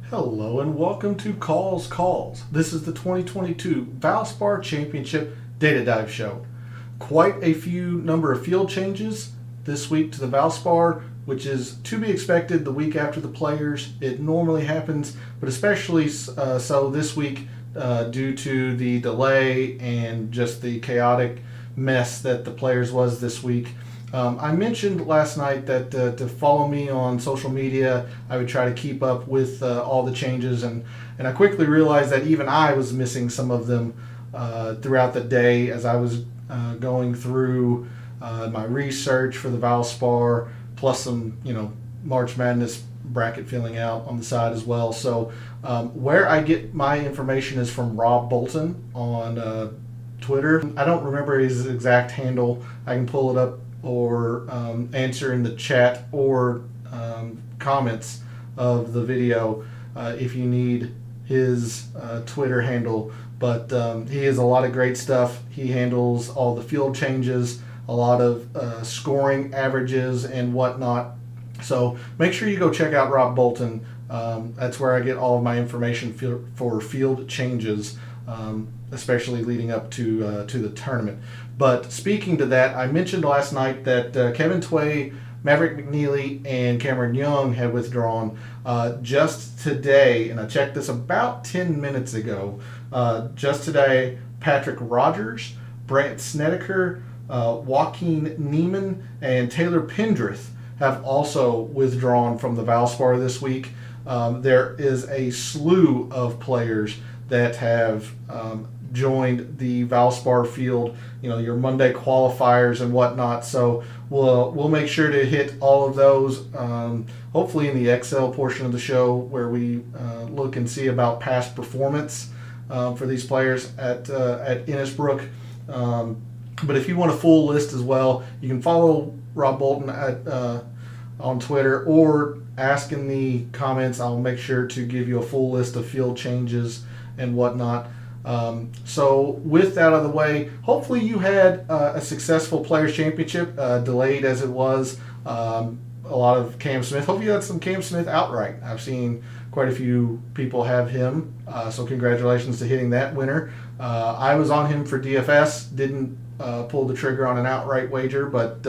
Hello and welcome to Calls. This is the 2022 Valspar Championship Data Dive Show. Quite a few number of field changes this week to the Valspar, which is to be expected the week after the players. It normally happens, but especially so this week due to the delay and just the chaotic mess that the players was this week. I mentioned last night that to follow me on social media, I would try to keep up with all the changes, and I quickly realized that even I was missing some of them throughout the day as I was going through my research for the Valspar, plus some March Madness bracket filling out on the side as well. So where I get my information is from Rob Bolton on Twitter. I don't remember his exact handle. I can pull it up or answer in the chat or comments of the video if you need his Twitter handle. But he has a lot of great stuff. He handles all the field changes, a lot of scoring averages and whatnot. So make sure you go check out Rob Bolton. That's where I get all of my information for field changes, especially leading up to the tournament. But speaking to that, I mentioned last night that Kevin Tway, Maverick McNeely, and Cameron Young had withdrawn just today, and I checked this about 10 minutes ago. Just today, Patrick Rogers, Brant Snedeker, Joaquin Neiman, and Taylor Pendrith have also withdrawn from the Valspar this week. There is a slew of players that have joined the Valspar field, your Monday qualifiers and whatnot. So we'll make sure to hit all of those, hopefully in the Excel portion of the show, where we look and see about past performance for these players at Innisbrook. But if you want a full list as well, you can follow Rob Bolton on Twitter or ask in the comments. I'll make sure to give you a full list of field changes and whatnot. So with that out of the way, hopefully you had a successful Players Championship, delayed as it was. A lot of Cam Smith. Hope you had some Cam Smith outright. I've seen quite a few people have him, so congratulations to hitting that winner. I was on him for DFS, didn't pull the trigger on an outright wager, but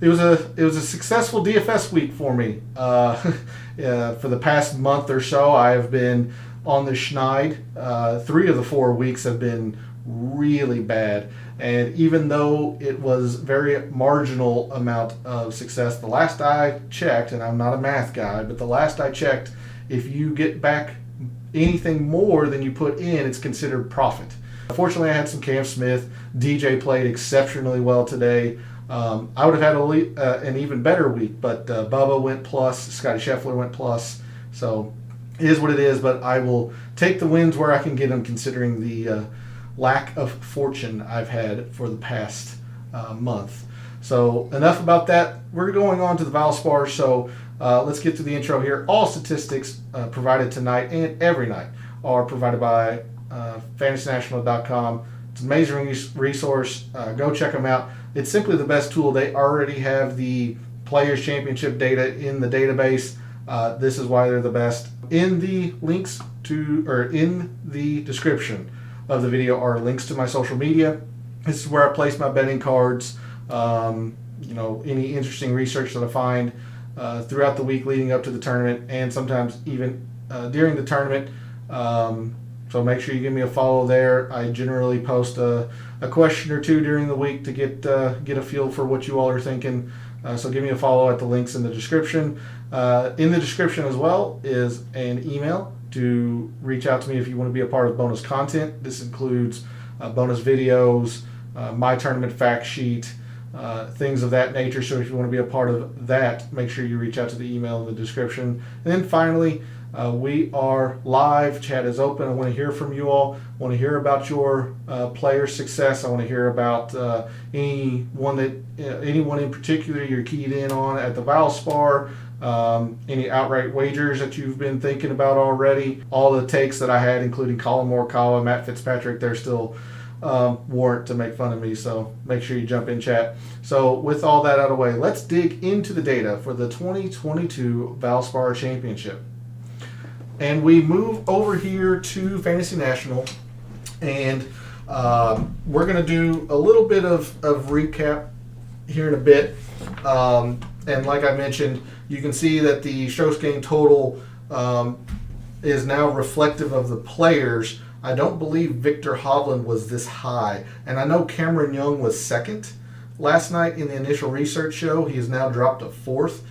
it was a successful DFS week for me. For the past month or so, I have been on the schneid. 3 of the 4 weeks have been really bad, and even though it was very marginal amount of success, the last I checked, and I'm not a math guy, but the last I checked, if you get back anything more than you put in, it's considered profit. Fortunately, I had some Cam Smith. DJ played exceptionally well today. I would have had an even better week, but Bubba went plus, Scotty Scheffler went plus, so it is what it is. But I will take the wins where I can get them, considering the lack of fortune I've had for the past month. So enough about that. We're going on to the Valspar, so let's get to the intro here. All statistics provided tonight and every night are provided by fantasynational.com. It's an amazing resource. Go check them out. It's simply the best tool. They already have the Players Championship data in the database. This is why they're the best. In the links in the description of the video are links to my social media. This is where I place my betting cards. Any interesting research that I find throughout the week leading up to the tournament, and sometimes even during the tournament. So make sure you give me a follow there. I generally post a question or two during the week to get a feel for what you all are thinking. So give me a follow at the links in the description. In the description as well is an email to reach out to me if you want to be a part of bonus content. This includes bonus videos, my tournament fact sheet, things of that nature. So if you want to be a part of that, make sure you reach out to the email in the description. And then finally, we are live. Chat is open. I want to hear from you all. I want to hear about your player success. I want to hear about anyone in particular you're keyed in on at the Valspar. Any outright wagers that you've been thinking about already. All the takes that I had, including Colin Morikawa, Matt Fitzpatrick, they're still warrant to make fun of me, so make sure you jump in chat. So with all that out of the way, let's dig into the data for the 2022 Valspar Championship. And we move over here to Fantasy National, and we're going to do a little bit of recap here in a bit. And like I mentioned, you can see that the strokes gained total is now reflective of the players. I don't believe Victor Hovland was this high. And I know Cameron Young was second last night in the initial research show. He has now dropped to fourth.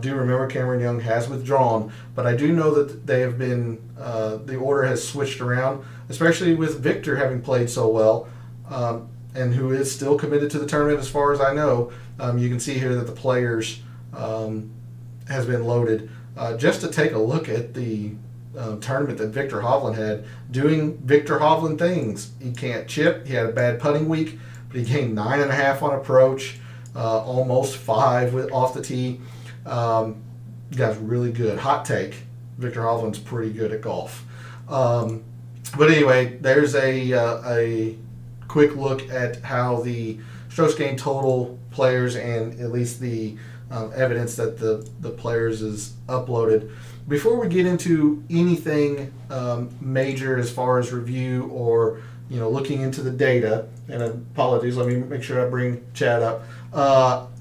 Do remember Cameron Young has withdrawn, but I do know that they have been, the order has switched around, especially with Victor having played so well, and who is still committed to the tournament as far as I know. You can see here that the players has been loaded. Just to take a look at the tournament that Victor Hovland had, doing Victor Hovland things. He can't chip. He had a bad putting week, but he gained 9.5 on approach, almost 5 off the tee. Guy's really good. Hot take. Victor Hovland's pretty good at golf. But anyway, there's a quick look at how the strokes gained total players and at least the evidence that the players is uploaded. Before we get into anything major as far as review or looking into the data, and apologies, let me make sure I bring Chad up.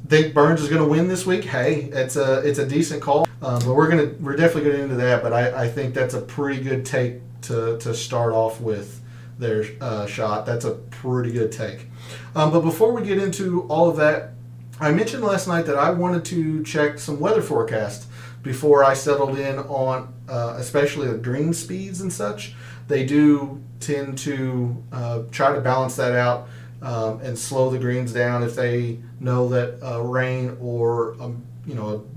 Think Burns is going to win this week. Hey, it's a decent call, but we're definitely going to get into that. But I think that's a pretty good take to start off with their shot. That's a pretty good take. But before we get into all of that, I mentioned last night that I wanted to check some weather forecast before I settled in on especially the green speeds and such. They do tend to try to balance that out and slow the greens down if they know that rain or a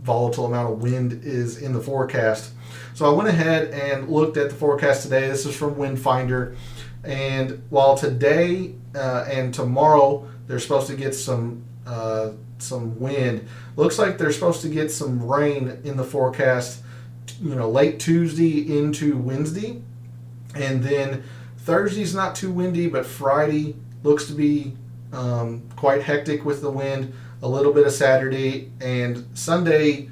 volatile amount of wind is in the forecast. So I went ahead and looked at the forecast today. This is from Wind Finder, and while today and tomorrow they're supposed to get some wind, looks like they're supposed to get some rain in the forecast, late Tuesday into Wednesday, and then Thursday's not too windy, but Friday looks to be quite hectic with the wind. A little bit of Saturday and Sunday,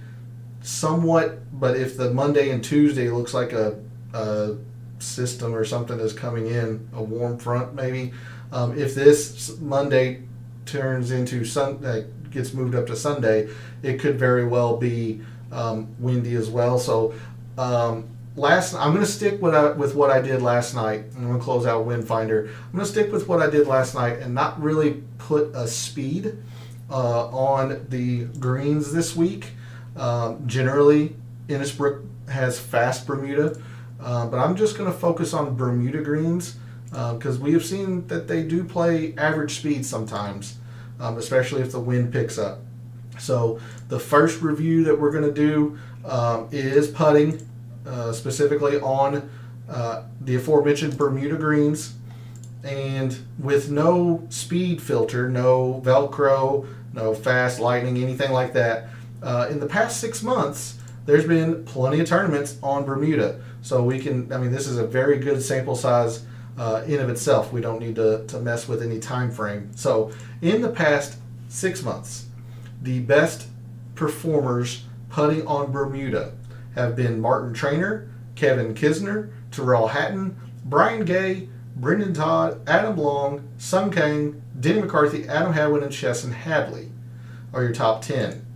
somewhat. But if the Monday and Tuesday looks like a system or something is coming in, a warm front maybe. If this Monday turns into gets moved up to Sunday, it could very well be windy as well. So I'm going to stick with what I did last night. I'm going to close out Wind Finder. I'm going to stick with what I did last night and not really put a speed on the greens this week. Generally, Innisbrook has fast Bermuda, but I'm just going to focus on Bermuda greens because we have seen that they do play average speed sometimes, especially if the wind picks up. So the first review that we're going to do is putting, specifically on the aforementioned Bermuda greens, and with no speed filter, no Velcro, no fast lightning, anything like that. In the past 6 months, there's been plenty of tournaments on Bermuda. So this is a very good sample size in of itself. We don't need to mess with any time frame. So in the past 6 months, the best performers putting on Bermuda have been Martin Traynor, Kevin Kisner, Terrell Hatton, Brian Gay, Brendan Todd, Adam Long, Sung Kang, Denny McCarthy, Adam Hadwin, and Chesson Hadley are your top 10.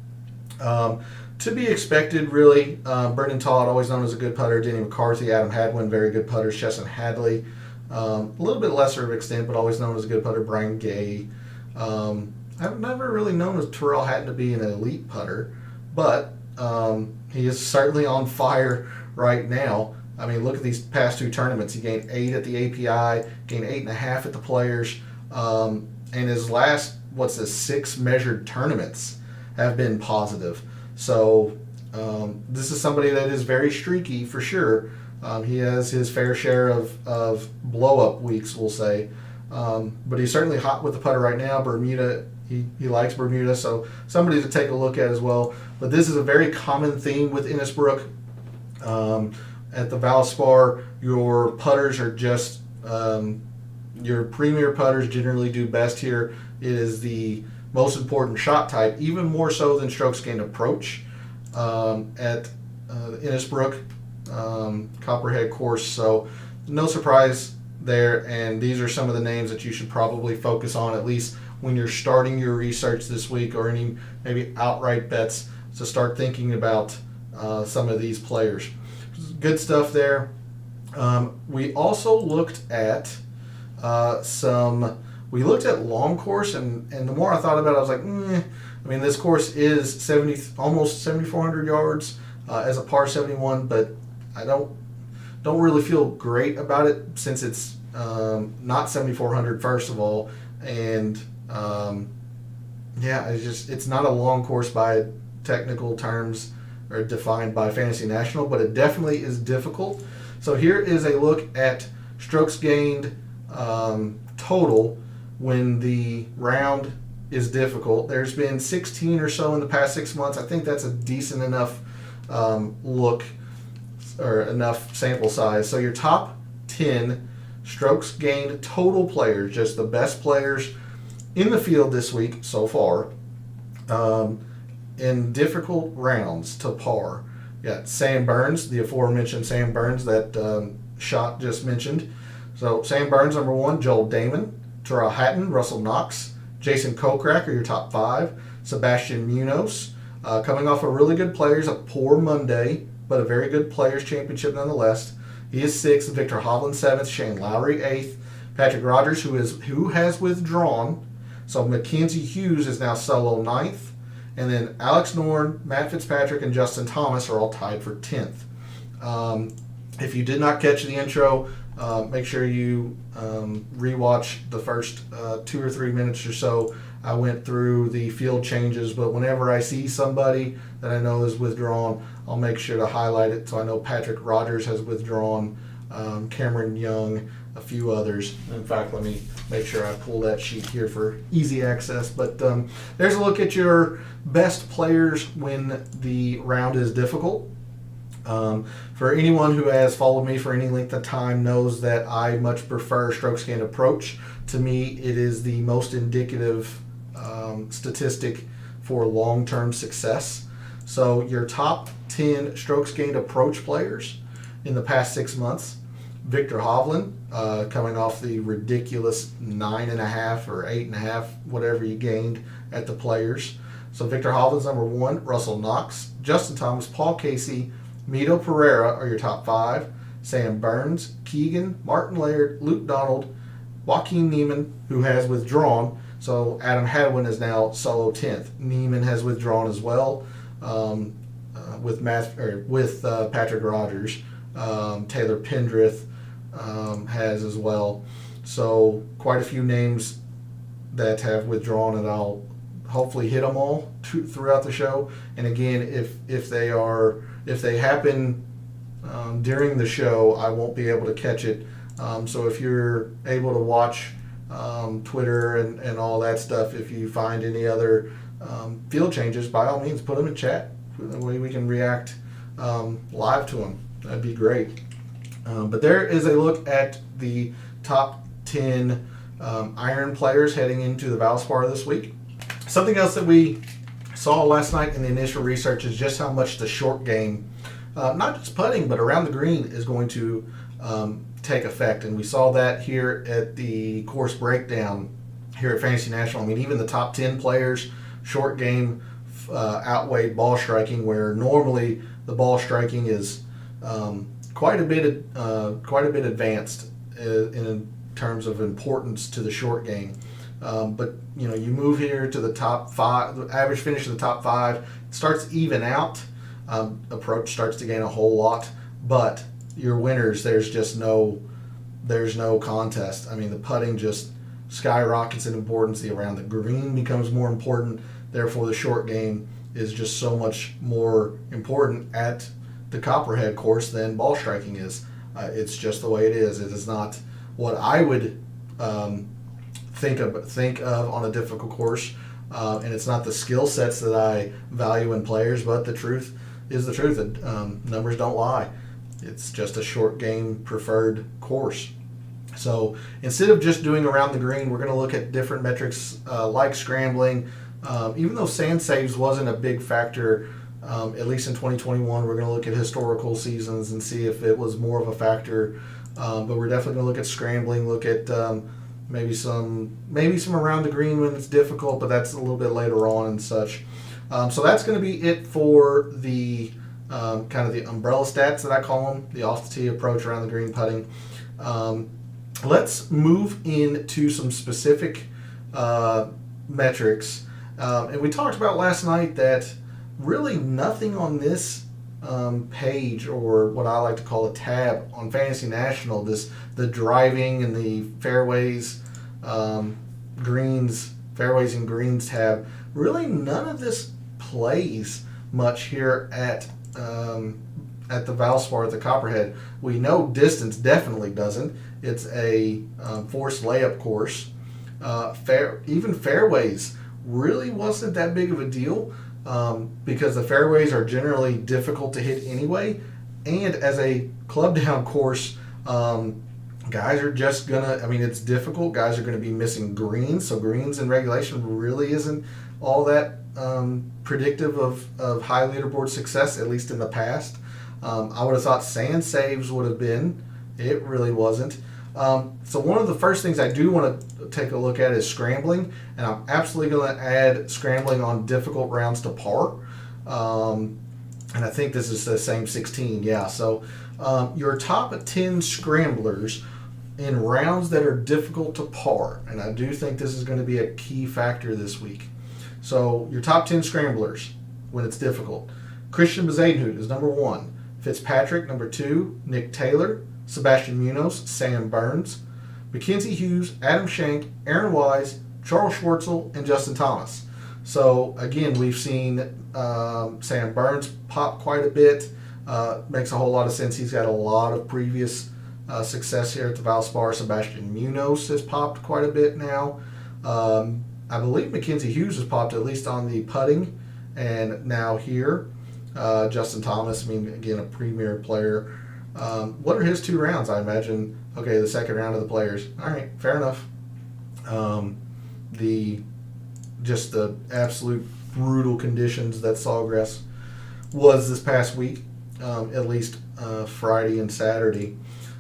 To be expected, really. Brendan Todd, always known as a good putter. Denny McCarthy, Adam Hadwin, very good putters. Chesson Hadley, a little bit lesser of extent, but always known as a good putter. Brian Gay. I've never really known as Terrell Hatton to be an elite putter, but he is certainly on fire right now. I mean, look at these past 2 tournaments. He gained 8 at the API, gained 8.5 at the Players, and his last, 6 measured tournaments have been positive. So this is somebody that is very streaky for sure. He has his fair share of blow-up weeks, we'll say. But he's certainly hot with the putter right now. Bermuda, he likes Bermuda, so somebody to take a look at as well. But this is a very common theme with Innisbrook. At the Valspar, your putters are just, your premier putters generally do best here. It is the most important shot type, even more so than strokes gained approach at Innisbrook. Copperhead course, so no surprise there. And these are some of the names that you should probably focus on, at least when you're starting your research this week, or any maybe outright bets, to start thinking about some of these players. Good stuff there. We also looked at we looked at long course, and the more I thought about it, I was like, I mean, this course is almost 7,400 yards as a par 71, but I don't really feel great about it, since it's not 7,400 first of all, and it's not a long course by technical terms or defined by Fantasy National, but it definitely is difficult. So here is a look at strokes gained total when the round is difficult. There's been 16 or so in the past 6 months. I think that's a decent enough look, or enough sample size. So your top 10 strokes gained total players, just the best players in the field this week so far, in difficult rounds to par. You got Sam Burns, the aforementioned Sam Burns that Shot just mentioned. So Sam Burns, number 1, Joel Damon, Terrell Hatton, Russell Knox, Jason Kokrak are your top 5. Sebastian Munoz, coming off a really good players, a poor Monday, but a very good players championship nonetheless. He is 6th. Victor Hovland 7th. Shane Lowry 8th. Patrick Rogers, who has withdrawn. So Mackenzie Hughes is now solo 9th. And then Alex Norn, Matt Fitzpatrick, and Justin Thomas are all tied for 10th. If you did not catch the intro, make sure you rewatch the first 2 or 3 minutes or so. I went through the field changes, but whenever I see somebody that I know is withdrawn, I'll make sure to highlight it. So I know Patrick Rogers has withdrawn, Cameron Young, a few others. In fact, let me make sure I pull that sheet here for easy access. But there's a look at your best players when the round is difficult. For anyone who has followed me for any length of time knows that I much prefer strokes gained approach. To me, it is the most indicative statistic for long-term success. So your top 10 strokes gained approach players in the past 6 months: Victor Hovland, coming off the ridiculous 9.5 or 8.5, whatever you gained at the players. So Victor Hovland's number 1. Russell Knox, Justin Thomas, Paul Casey, Mito Pereira are your top 5. Sam Burns, Keegan, Martin Laird, Luke Donald, Joaquin Neiman, who has withdrawn. So Adam Hadwin is now solo 10th. Neiman has withdrawn as well, with Patrick Rogers. Taylor Pendrith has as well. So quite a few names that have withdrawn, and I'll hopefully hit them all throughout the show. And again, if they happen during the show, I won't be able to catch it. So if you're able to watch Twitter and all that stuff, if you find any other field changes, by all means, put them in chat. That way we can react live to them. That'd be great. But there is a look at the top 10 iron players heading into the Valspar this week. Something else that we saw last night in the initial research is just how much the short game, not just putting, but around the green, is going to take effect. And we saw that here at the course breakdown here at Fantasy National. I mean, even the top 10 players, short game outweighed ball striking, where normally the ball striking is quite a bit advanced in terms of importance to the short game. But you move here to the top 5. The average finish of the top 5 starts to even out. Approach starts to gain a whole lot, but your winners, there's no contest. I mean, the putting just skyrockets in importance. The around the green becomes more important. Therefore, the short game is just so much more important at the Copperhead course than ball striking is. It's just the way it is. It is not what I would think of on a difficult course, and it's not the skill sets that I value in players. But the truth is the truth. Numbers don't lie. It's just a short game preferred course. So instead of just doing around the green, we're going to look at different metrics like scrambling. Even though sand saves wasn't a big factor At least in 2021, we're going to look at historical seasons and see if it was more of a factor. But we're definitely going to look at scrambling, look at maybe some around the green when it's difficult, but that's a little bit later on and such. So that's going to be it for the kind of the umbrella stats that I call them, the off the tee approach around the green putting. Let's move into some specific metrics. And we talked about last night that really nothing on this page, or what I like to call a tab on Fantasy National, the driving and the fairways and greens tab, really none of this plays much here at the Valspar at the Copperhead. We know distance definitely doesn't. It's a forced layup course. Even fairways really wasn't that big of a deal because the fairways are generally difficult to hit anyway. And as a club down course, guys are just it's difficult. Guys are going to be missing greens. So greens in regulation really isn't all that predictive of high leaderboard success, at least in the past. I would have thought sand saves would have been. It really wasn't. So one of the first things I do want to take a look at is scrambling, and I'm absolutely going to add scrambling on difficult rounds to par. And I think this is the same 16, yeah. So your top 10 scramblers in rounds that are difficult to par, and I do think this is going to be a key factor this week. So your top 10 scramblers when it's difficult. Christian Bezuidenhout is number 1. Fitzpatrick, number 2. Nick Taylor. Sebastian Munoz, Sam Burns. Mackenzie Hughes, Adam Schenk, Aaron Wise, Charles Schwartzel, and Justin Thomas. So, again, we've seen Sam Burns pop quite a bit. Makes a whole lot of sense. He's got a lot of previous success here at the Valspar. Sebastian Munoz has popped quite a bit now. I believe Mackenzie Hughes has popped at least on the putting, and now here. Justin Thomas, again, a premier player. What are his 2 rounds? I imagine, okay, the second round of the players. All right, fair enough. The absolute brutal conditions that Sawgrass was this past week, at least Friday and Saturday.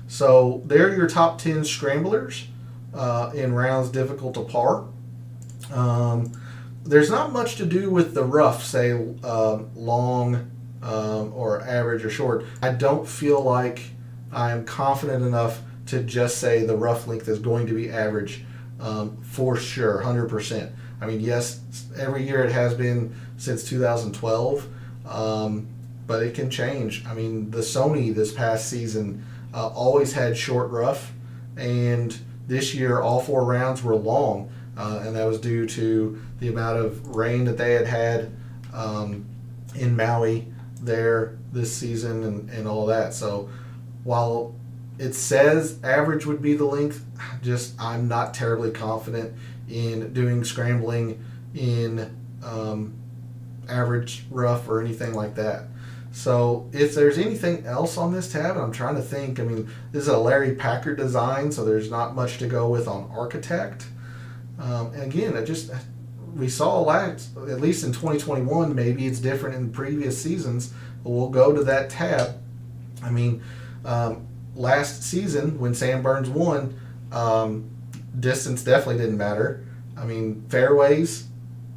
So they're your top 10 scramblers in rounds difficult to par. There's not much to do with the rough, say long or average or short. I don't feel like I am confident enough to just say the rough length is going to be average for sure, 100%. Yes, every year it has been since 2012, but it can change. The Sony this past season always had short rough, and this year all 4 rounds were long, and that was due to the amount of rain that they had in Maui there this season and all that. So while it says average would be the length, I'm not terribly confident in doing scrambling in average rough or anything like that. So if there's anything else on this tab, I'm trying to think. This is a Larry Packard design, so there's not much to go with on Architect. And again, we saw at least in 2021, maybe it's different in previous seasons, but we'll go to that tab. Last season when Sam Burns won, distance definitely didn't matter. Fairways,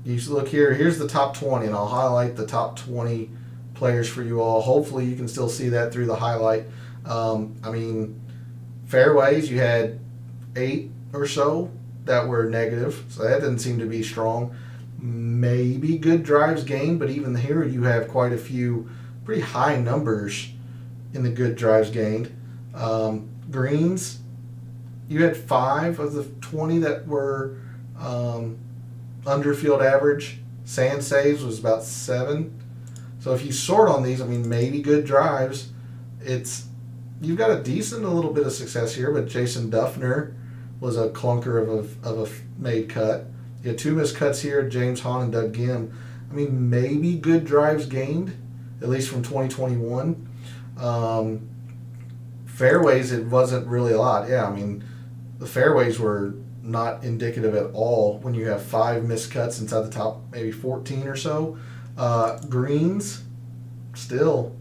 you should look here. Here's the top 20, and I'll highlight the top 20 players for you all. Hopefully you can still see that through the highlight. Fairways, you had 8 or so that were negative, so that didn't seem to be strong. Maybe good drives gained, but even here you have quite a few pretty high numbers in the good drives gained. Greens, you had 5 of the 20 that were under field average. Sand saves was about 7. So if you sort on these, maybe good drives, you've got a little bit of success here, but Jason Duffner was a clunker of a made cut. You had 2 missed cuts here, James Hahn and Doug Gim. Maybe good drives gained, at least from 2021. Fairways, it wasn't really a lot. Yeah, the fairways were not indicative at all when you have 5 missed cuts inside the top maybe 14 or so. Greens, still,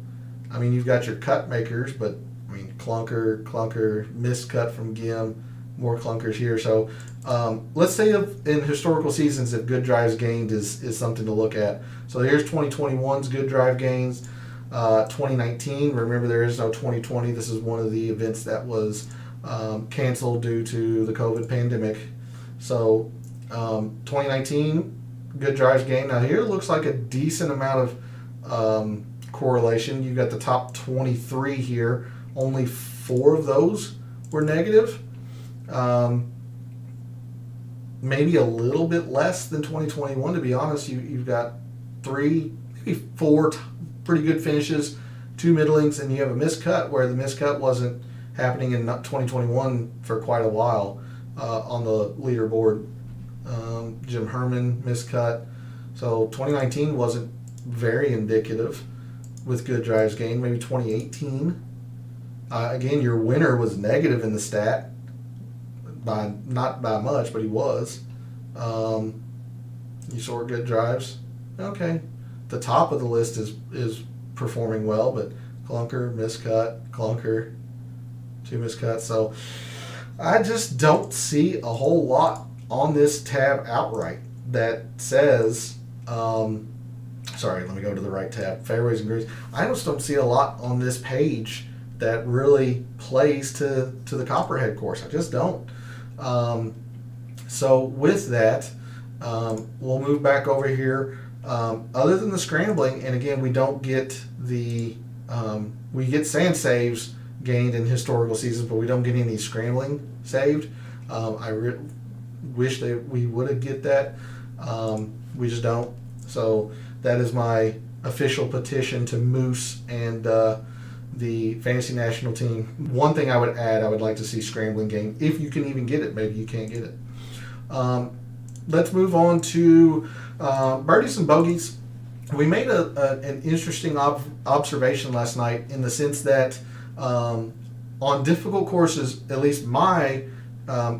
I mean, you've got your cut makers, but I mean, clunker, missed cut from Gim, more clunkers here. So let's say in historical seasons, if good drives gained is something to look at. So here's 2021's good drive gains. 2019, remember there is no 2020. This is one of the events that was canceled due to the COVID pandemic. So 2019, good drives gained. Now here it looks like a decent amount of correlation. You've got the top 23 here. Only 4 of those were negative. Maybe a little bit less than 2021, to be honest. You've got 3, maybe 4 pretty good finishes, 2 middlings, and you have a miscut where the miscut wasn't happening in 2021 for quite a while on the leaderboard. Jim Herman miscut. So 2019 wasn't very indicative with good drives gained. Maybe 2018. Again, your winner was negative in the stat. Not by much, but he was. You sort good drives. Okay. The top of the list is performing well, but clunker, miscut, clunker, 2 miscuts. So I just don't see a whole lot on this tab outright that says, sorry, let me go to the right tab, fairways and greens. I just don't see a lot on this page that really plays to the Copperhead course. I just don't. So with that, we'll move back over here. Other than the scrambling, and again, we don't get we get sand saves gained in historical seasons, but we don't get any scrambling saved. I wish we would get that. We just don't. So that is my official petition to Moose and the Fantasy National Team. One thing I would add, I would like to see scrambling gained, if you can even get it. Maybe you can't get it. Let's move on to birdies and bogeys. We made an interesting observation last night in the sense that on difficult courses, at least my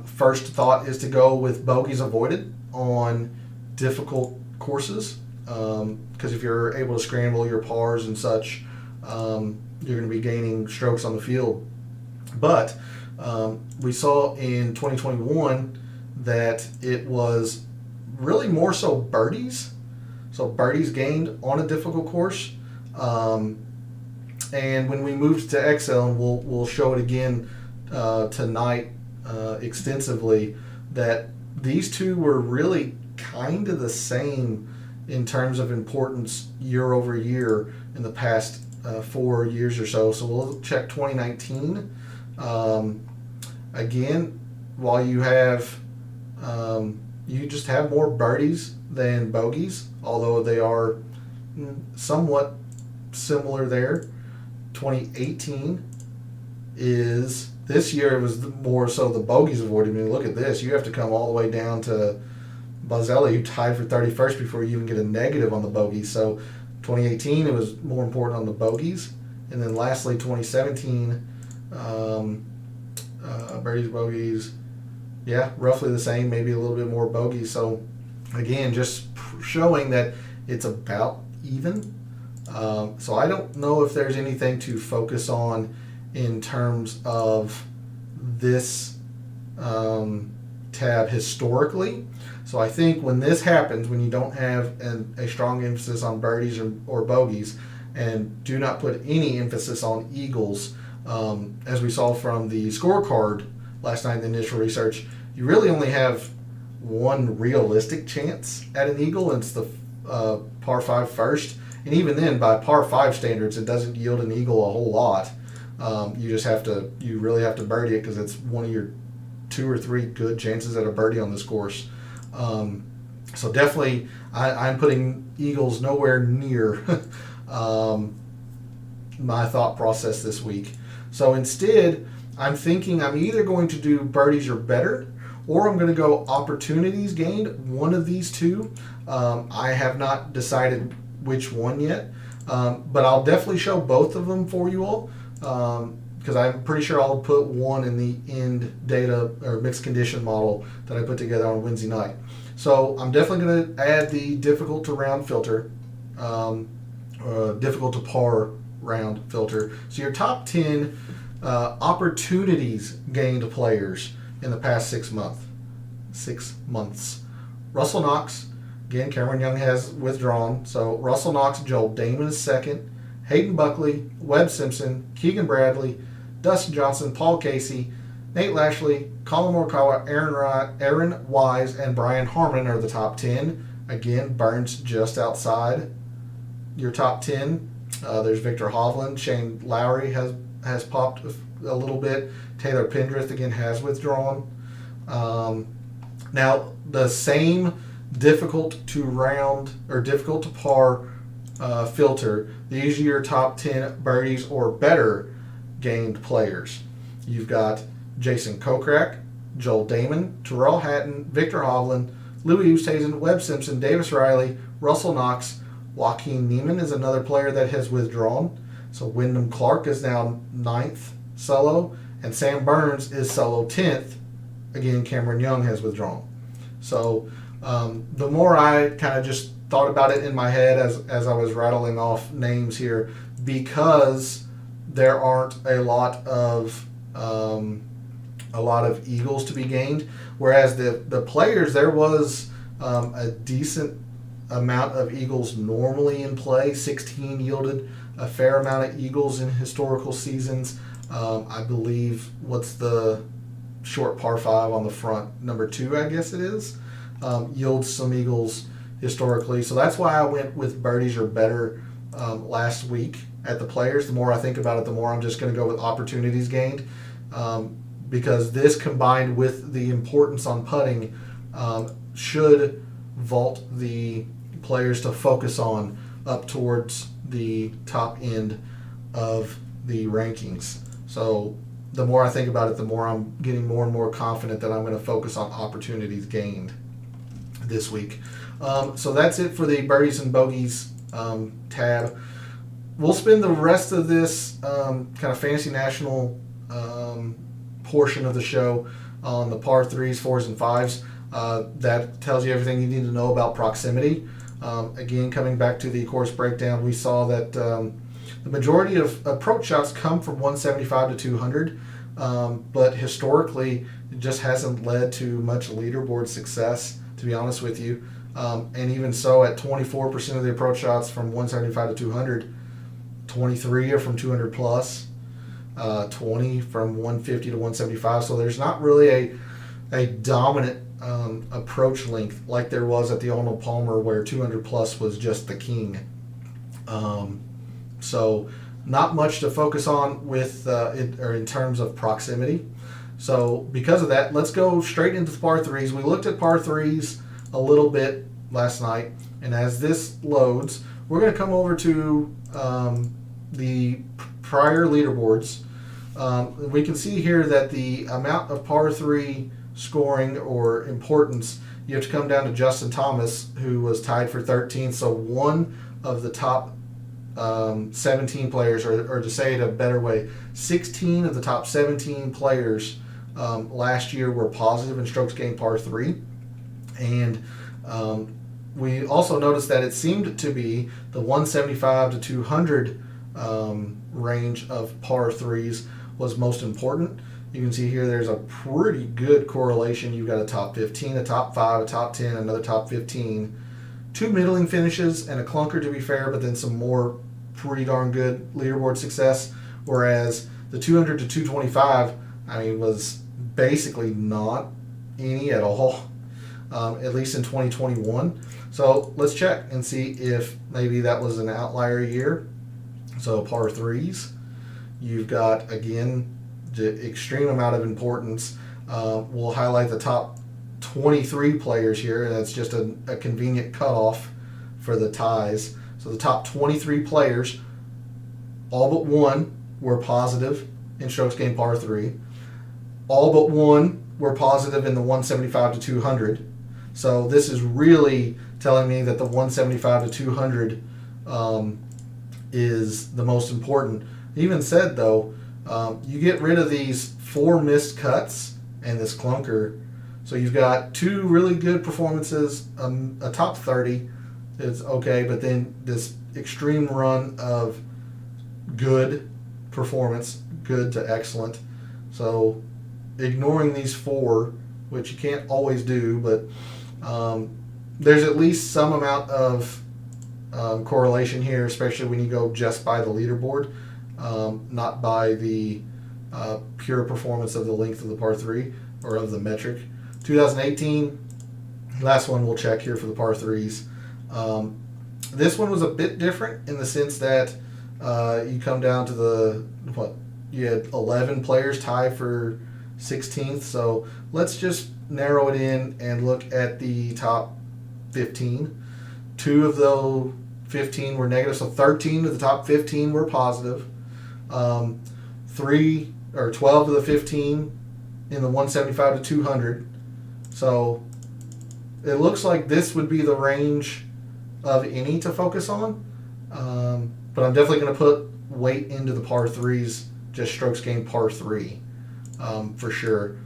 first thought is to go with bogeys avoided on difficult courses, because if you're able to scramble your pars and such, you're going to be gaining strokes on the field. But we saw in 2021 that it was really more so birdies. So birdies gained on a difficult course. And when we moved to Excel, and we'll show it again tonight extensively, that these two were really kind of the same in terms of importance year over year in the past 4 years or so. So we'll check 2019. Again, while you have you just have more birdies than bogeys, although they are somewhat similar there. 2018 is, this year it was more so the bogeys avoided. I mean, look at this. You have to come all the way down to Bazzelli, who tied for 31st before you even get a negative on the bogeys. So 2018, it was more important on the bogeys. And then lastly, 2017, birdies, bogeys, yeah, roughly the same, maybe a little bit more bogeys. So again, just showing that it's about even. So I don't know if there's anything to focus on in terms of this tab historically. So I think when this happens, when you don't have a strong emphasis on birdies or bogeys, and do not put any emphasis on eagles, as we saw from the scorecard last night in the initial research, you really only have one realistic chance at an eagle, and it's the par 5 first. And even then, by par 5 standards, it doesn't yield an eagle a whole lot. You really have to birdie it, because it's one of your 2 or 3 good chances at a birdie on this course. So definitely, I'm putting eagles nowhere near my thought process this week. So instead, I'm thinking I'm either going to do birdies or better, or I'm going to go opportunities gained, one of these two. I have not decided which one yet, but I'll definitely show both of them for you all, because I'm pretty sure I'll put one in the end data or mixed condition model that I put together on Wednesday night. So I'm definitely going to add the difficult to round filter, difficult to par round filter. So your top 10 opportunities gained players in the past 6 months. Russell Knox, again, Cameron Young has withdrawn. So Russell Knox, Joel Damon is second. Hayden Buckley, Webb Simpson, Keegan Bradley, Dustin Johnson, Paul Casey, Nate Lashley, Colin Morikawa, Aaron Wise, and Brian Harmon are the top 10. Again, Burns just outside your top 10. There's Victor Hovland. Shane Lowry has popped a little bit. Taylor Pendrith, again, has withdrawn. Now, the same difficult to round or difficult to par filter. These are your top 10 birdies or better gained players. You've got Jason Kokrak, Joel Damon, Terrell Hatton, Victor Hovland, Louis Oosthuizen, Webb Simpson, Davis Riley, Russell Knox. Joaquin Niemann is another player that has withdrawn. So Wyndham Clark is now 9th solo, and Sam Burns is solo 10th. Again, Cameron Young has withdrawn. So the more I kind of just thought about it in my head as I was rattling off names here, because there aren't a lot of eagles to be gained, whereas the players, there was a decent amount of eagles normally in play. 16 yielded a fair amount of eagles in historical seasons. I believe, what's the short par 5 on the front, number 2, I guess it is, yields some eagles historically. So that's why I went with birdies or better last week at the players. The more I think about it, the more I'm just going to go with opportunities gained, because this, combined with the importance on putting, should vault the players to focus on up towards the top end of the rankings. So the more I think about it, the more I'm getting more and more confident that I'm going to focus on opportunities gained this week. So that's it for the birdies and bogeys tab. We'll spend the rest of this kind of Fantasy National portion of the show on the par 3s, 4s, and 5s. That tells you everything you need to know about proximity. Again, coming back to the course breakdown, we saw that the majority of approach shots come from 175 to 200, but historically it just hasn't led to much leaderboard success, to be honest with you. And even so, at 24% of the approach shots from 175 to 200, 23 are from 200 plus, 20 from 150 to 175. So there's not really a dominant approach length like there was at the Arnold Palmer, where 200 plus was just the king. So not much to focus on with it, or in terms of proximity. So because of that, let's go straight into the par 3s. We looked at par 3s a little bit last night, and as this loads, we're going to come over to the prior leaderboards. We can see here that the amount of par 3 scoring or importance, you have to come down to Justin Thomas, who was tied for 13th. So one of the top 17 players, or to say it a better way, 16 of the top 17 players last year were positive in strokes gained par 3. And we also noticed that it seemed to be the 175 to 200 range of par 3s was most important. You can see here there's a pretty good correlation. You've got a top 15, a top 5, a top 10, another top 15, 2 middling finishes, and a clunker, to be fair, but then some more pretty darn good leaderboard success. Whereas the 200 to 225, was basically not any at all, at least in 2021. So let's check and see if maybe that was an outlier year. So par 3s, you've got, again, the extreme amount of importance. We'll highlight the top 23 players here, and that's just a convenient cutoff for the ties. So the top 23 players, all but one were positive in strokes gained par 3. All but one were positive in the 175 to 200. So this is really telling me that the 175 to 200 is the most important. Even said, though, you get rid of these 4 missed cuts and this clunker, so you've got 2 really good performances, a top 30 is okay, but then this extreme run of good performance, good to excellent. So ignoring these 4, which you can't always do, but there's at least some amount of correlation here, especially when you go just by the leaderboard, not by the pure performance of the length of the par 3 or of the metric. 2018, last one we'll check here for the par 3s. This one was a bit different in the sense that you come down to you had 11 players tied for 16th. So let's just narrow it in and look at the top 15. 2 of those 15 were negative, so 13 of the top 15 were positive. 12 of the 15 in the 175 to 200. So it looks like this would be the range of any to focus on. But I'm definitely going to put weight into the par 3s, just strokes gained par 3 for sure.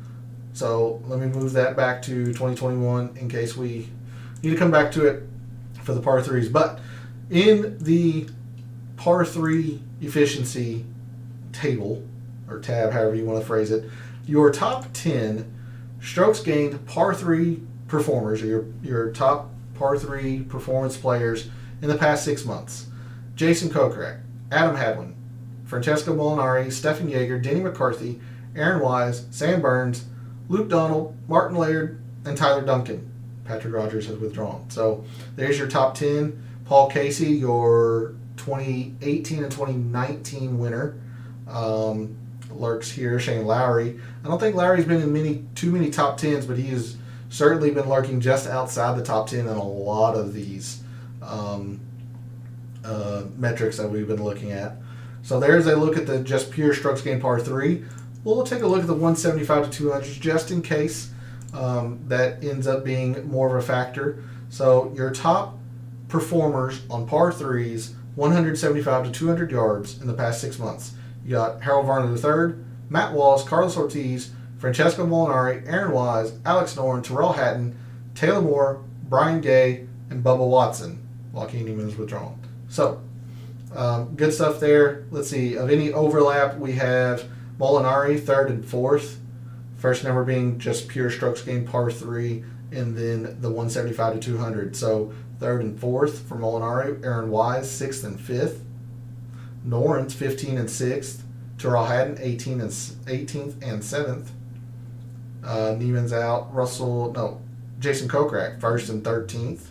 So let me move that back to 2021 in case we need to come back to it for the par 3s. But in the par 3 efficiency table, or tab, however you want to phrase it, your top 10 strokes gained par 3 performers, or your top par 3 performance players in the past 6 months. Jason Kokrak, Adam Hadwin, Francesco Molinari, Stephan Jaeger, Denny McCarthy, Aaron Wise, Sam Burns, Luke Donald, Martin Laird, and Tyler Duncan. Patrick Rogers has withdrawn. So there's your top 10. Paul Casey, your 2018 and 2019 winner, lurks here. Shane Lowry. I don't think Lowry's been in too many top 10s, but he has certainly been lurking just outside the top 10 in a lot of these metrics that we've been looking at. So there's a look at the just pure strokes gained par 3. We'll take a look at the 175 to 200s just in case that ends up being more of a factor. So your top performers on par 3s, 175 to 200 yards in the past 6 months. You got Harold Varner III, Matt Wallace, Carlos Ortiz, Francesco Molinari, Aaron Wise, Alex Noren, Terrell Hatton, Taylor Moore, Brian Gay, and Bubba Watson. Joaquin Neiman is withdrawn. So, good stuff there. Let's see. Of any overlap, we have Molinari, 3rd and 4th. First number being just pure strokes gained par 3, and then the 175 to 200. So, 3rd and 4th for Molinari. Aaron Wise, 6th and 5th. Noren's 15 and 6th. Terrell Hatton, 18th and 7th. Neiman's out. Jason Kokrak, 1st and 13th.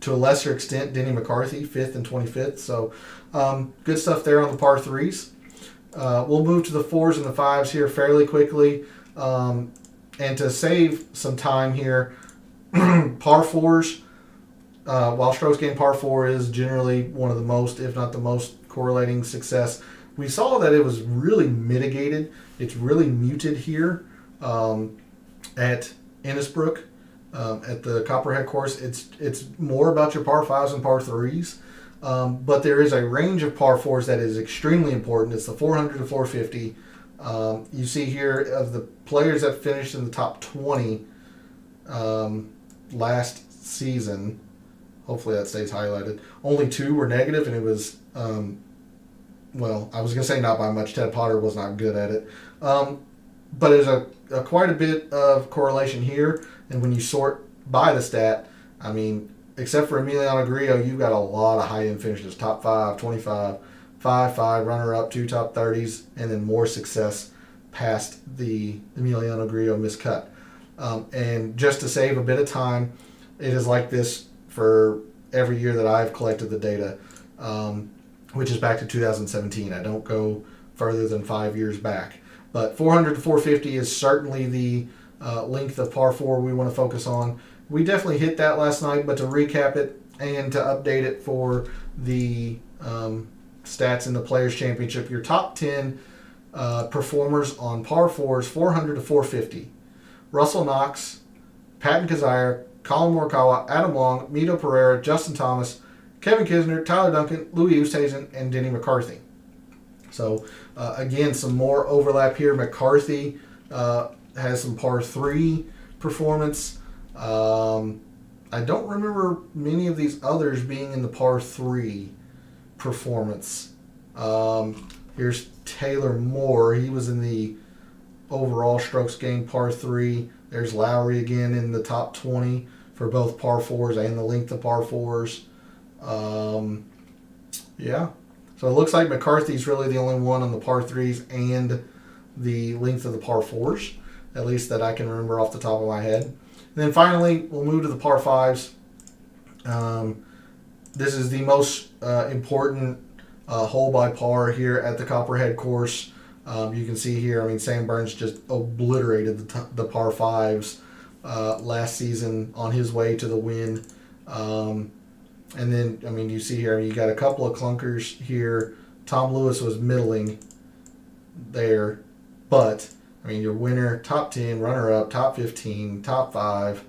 To a lesser extent, Denny McCarthy, 5th and 25th. So good stuff there on the par 3s. We'll move to the 4s and the 5s here fairly quickly. And to save some time here, par 4s, while strokes gained par 4 is generally one of the most, if not the most, correlating success, we saw that it was really mitigated. It's really muted here at Innisbrook. At the Copperhead course, it's more about your par 5s and par 3s, but there is a range of par 4s that is extremely important. It's the 400 to 450. You see here of the players that finished in the top 20 last season, hopefully that stays highlighted, only 2 were negative, and it was, I was going to say not by much. Ted Potter was not good at it. But there's quite a bit of correlation here. And when you sort by the stat, I mean, except for Emiliano Grillo, you've got a lot of high-end finishes. Top 5, 25, 5, runner-up, 2 top 30s, and then more success past the Emiliano Grillo miscut. And just to save a bit of time, it is like this for every year that I've collected the data, which is back to 2017. I don't go further than 5 years back. But 400 to 450 is certainly the length of par 4 we want to focus on. We definitely hit that last night, but to recap it and to update it for the stats in the Players' Championship, your top 10 performers on par 4s, 400 to 450. Russell Knox, Patton Kizzire, Colin Morikawa, Adam Long, Mito Pereira, Justin Thomas, Kevin Kisner, Tyler Duncan, Louis Oosthuizen, and Denny McCarthy. So, again, some more overlap here. McCarthy has some par 3 performance. I don't remember many of these others being in the par 3 performance. Here's Taylor Moore. He was in the overall strokes gained par 3. There's Lowry again in the top 20 for both par 4s and the length of par 4s. Yeah. So it looks like McCarthy's really the only one on the par 3s and the length of the par 4s, at least that I can remember off the top of my head. And then finally, we'll move to the par 5s. This is the most important hole by par here at the Copperhead course. You can see here, I mean, Sam Burns just obliterated the par 5s last season on his way to the win. And then, I mean, you see here, you got a couple of clunkers here. Tom Lewis was middling there, but, I mean, your winner, top 10, runner-up, top 15, top 5.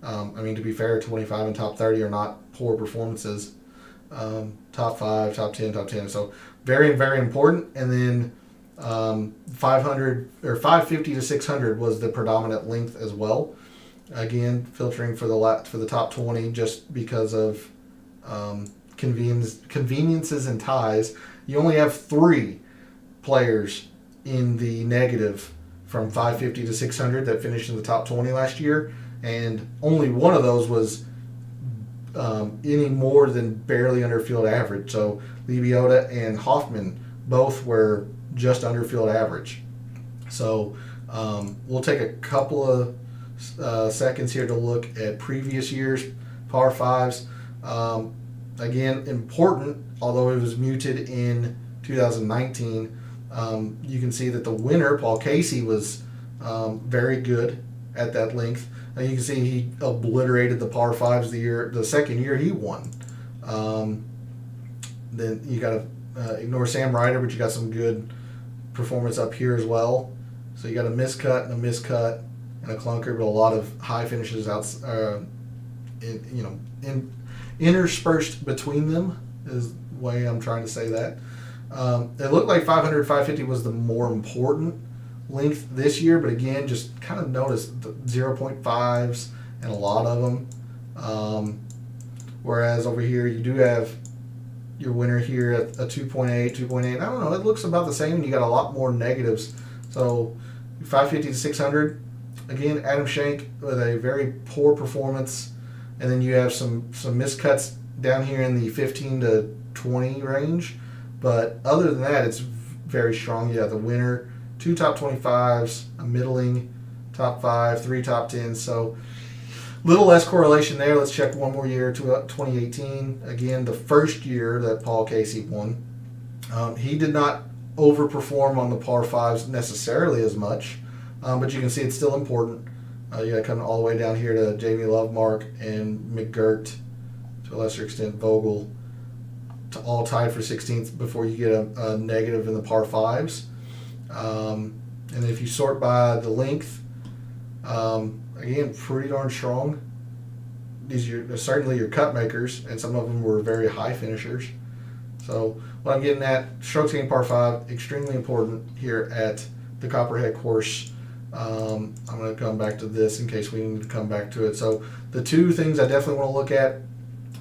I mean, to be fair, 25 and top 30 are not poor performances. Top 5, top 10, top 10. So very, very important. And then 500 or 550 to 600 was the predominant length as well. Again, filtering for the top 20 just because of conveniences and ties. You only have 3 players in the negative from 550 to 600 that finished in the top 20 last year, and only one of those was any more than barely under field average. So Lebiota and Hoffman both were just under field average. So we'll take a couple of seconds here to look at previous years par 5s. Again, important, although it was muted in 2019. You can see that the winner, Paul Casey, was very good at that length. You can see he obliterated the par 5s the second year he won. Then you got to ignore Sam Ryder, but you got some good performance up here as well. So you got a miscut and a miscut and a clunker, but a lot of high finishes interspersed between them is the way I'm trying to say that. It looked like 500, 550 was the more important length this year, but again, just kind of notice the 0.5s and a lot of them. Whereas over here, you do have your winner here at a 2.8, 2.8. I don't know, it looks about the same. You got a lot more negatives. So 550 to 600, again, Adam Schenk with a very poor performance. And then you have some miscuts down here in the 15 to 20 range. But other than that, it's very strong. You have the winner, 2 top 25s, a middling top 5, 3 top 10s. So little less correlation there. Let's check one more year, 2018. Again, the first year that Paul Casey won. He did not overperform on the par 5s necessarily as much. But you can see it's still important. You got to come all the way down here to Jamie Lovemark and McGirt, to a lesser extent Vogel, to all tied for 16th before you get a negative in the par 5s. And if you sort by the length, again, pretty darn strong. These are certainly your cut makers, and some of them were very high finishers. So what I'm getting at, strokes gained par 5, extremely important here at the Copperhead course. I'm going to come back to this in case we need to come back to it. So the 2 things I definitely want to look at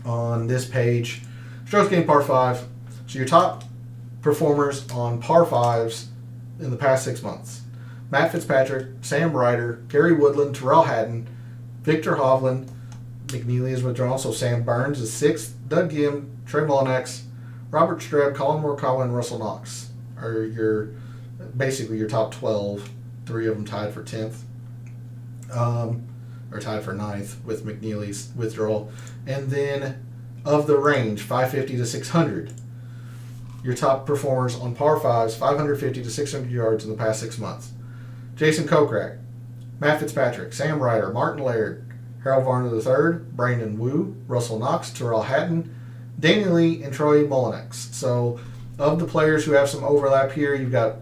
on this page, strokes gained par 5. So your top performers on par 5s in the past 6 months. Matt Fitzpatrick, Sam Ryder, Gary Woodland, Terrell Hatton, Victor Hovland, McNeely is withdrawn, so Sam Burns is 6th, Doug Gim, Trey Mullinax, Robert Streb, Colin Morikawa, and Russell Knox are basically your top 12. 3 of them tied for 10th, or tied for 9th with McNeely's withdrawal. And then of the range, 550 to 600, your top performers on par 5s, 550 to 600 yards in the past 6 months. Jason Kokrak, Matt Fitzpatrick, Sam Ryder, Martin Laird, Harold Varner III, Brandon Wu, Russell Knox, Terrell Hatton, Danny Lee, and Troy Mullinax. So of the players who have some overlap here, you've got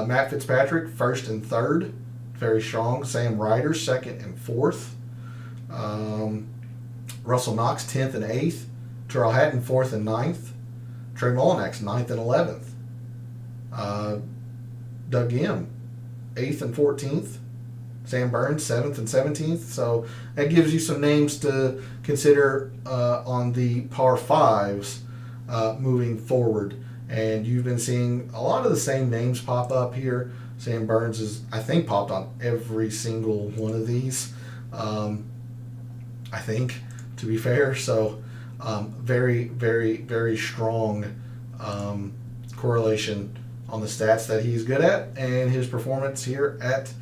Matt Fitzpatrick, 1st and 3rd, very strong. Sam Ryder, 2nd and 4th. Russell Knox, 10th and 8th. Terrell Hatton, 4th and 9th. Trey Mullinax, 9th and 11th. Doug Gim, 8th and 14th. Sam Burns 7th and 17th. So that gives you some names to consider on the par fives moving forward. And you've been seeing a lot of the same names pop up here. Sam Burns is, I think, popped on every single one of these. I think, to be fair. So very, very, very strong correlation on the stats that he's good at and his performance here at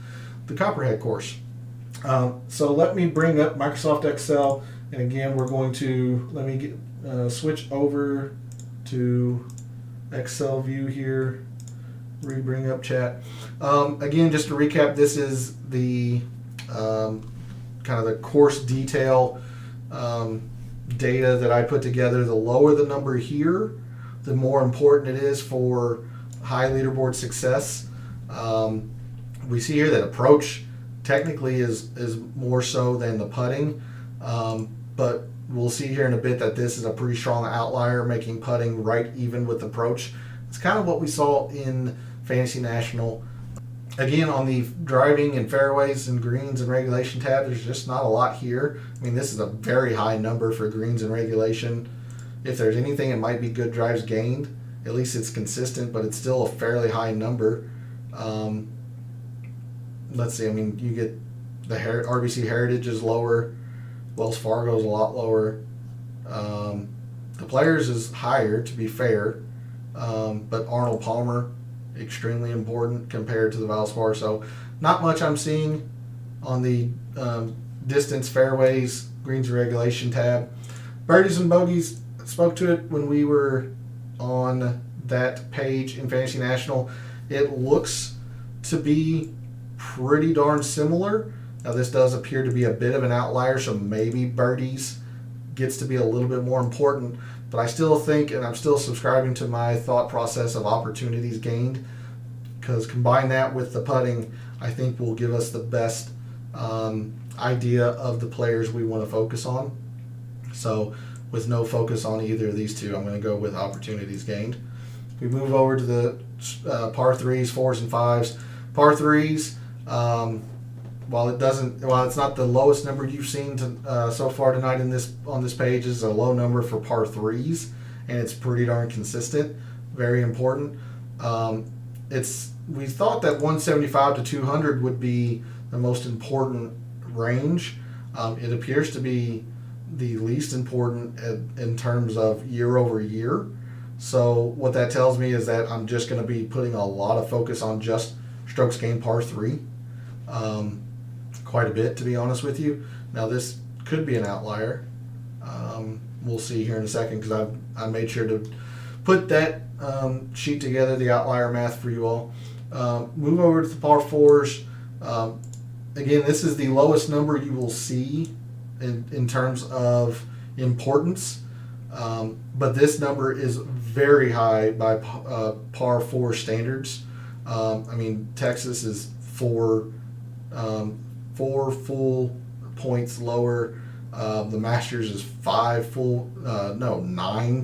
the Copperhead course. So let me bring up Microsoft Excel, and again we're going to switch over to Excel view here. Bring up chat. Again, just to recap, this is the kind of the course detail data that I put together. The lower the number here, the more important it is for high leaderboard success. We see here that approach technically is more so than the putting, but we'll see here in a bit that this is a pretty strong outlier, making putting right even with approach. It's kind of what we saw in Fantasy National. Again, on the driving and fairways and greens and regulation tab, there's just not a lot here. I mean, this is a very high number for greens and regulation. If there's anything, it might be good drives gained. At least it's consistent, but it's still a fairly high number. Let's see, I mean, you get the RBC Heritage is lower. Wells Fargo is a lot lower. The Players is higher, to be fair. But Arnold Palmer, extremely important compared to the Valspar. So not much I'm seeing on the distance, fairways, greens and regulation tab. Birdies and bogeys, spoke to it when we were on that page in Fantasy National. It looks to be pretty darn similar. Now this does appear to be a bit of an outlier, so maybe birdies gets to be a little bit more important, but I still think, and I'm still subscribing to my thought process of opportunities gained, because combine that with the putting, I think will give us the best idea of the players we want to focus on. So with no focus on either of these two, I'm going to go with opportunities gained. We move over to the par threes, fours and fives. Par threes, while it's not the lowest number you've seen so far tonight on this page, is a low number for par threes, and it's pretty darn consistent. Very important. We thought that 175 to 200 would be the most important range. It appears to be the least important in terms of year over year. So what that tells me is that I'm just going to be putting a lot of focus on just strokes gained par three. Quite a bit, to be honest with you. Now this could be an outlier. We'll see here in a second, because I made sure to put that sheet together, the outlier math for you all. Move over to the par fours. Again, this is the lowest number you will see in terms of importance, but this number is very high by par four standards. I mean, Texas is four full points lower. The Masters is 9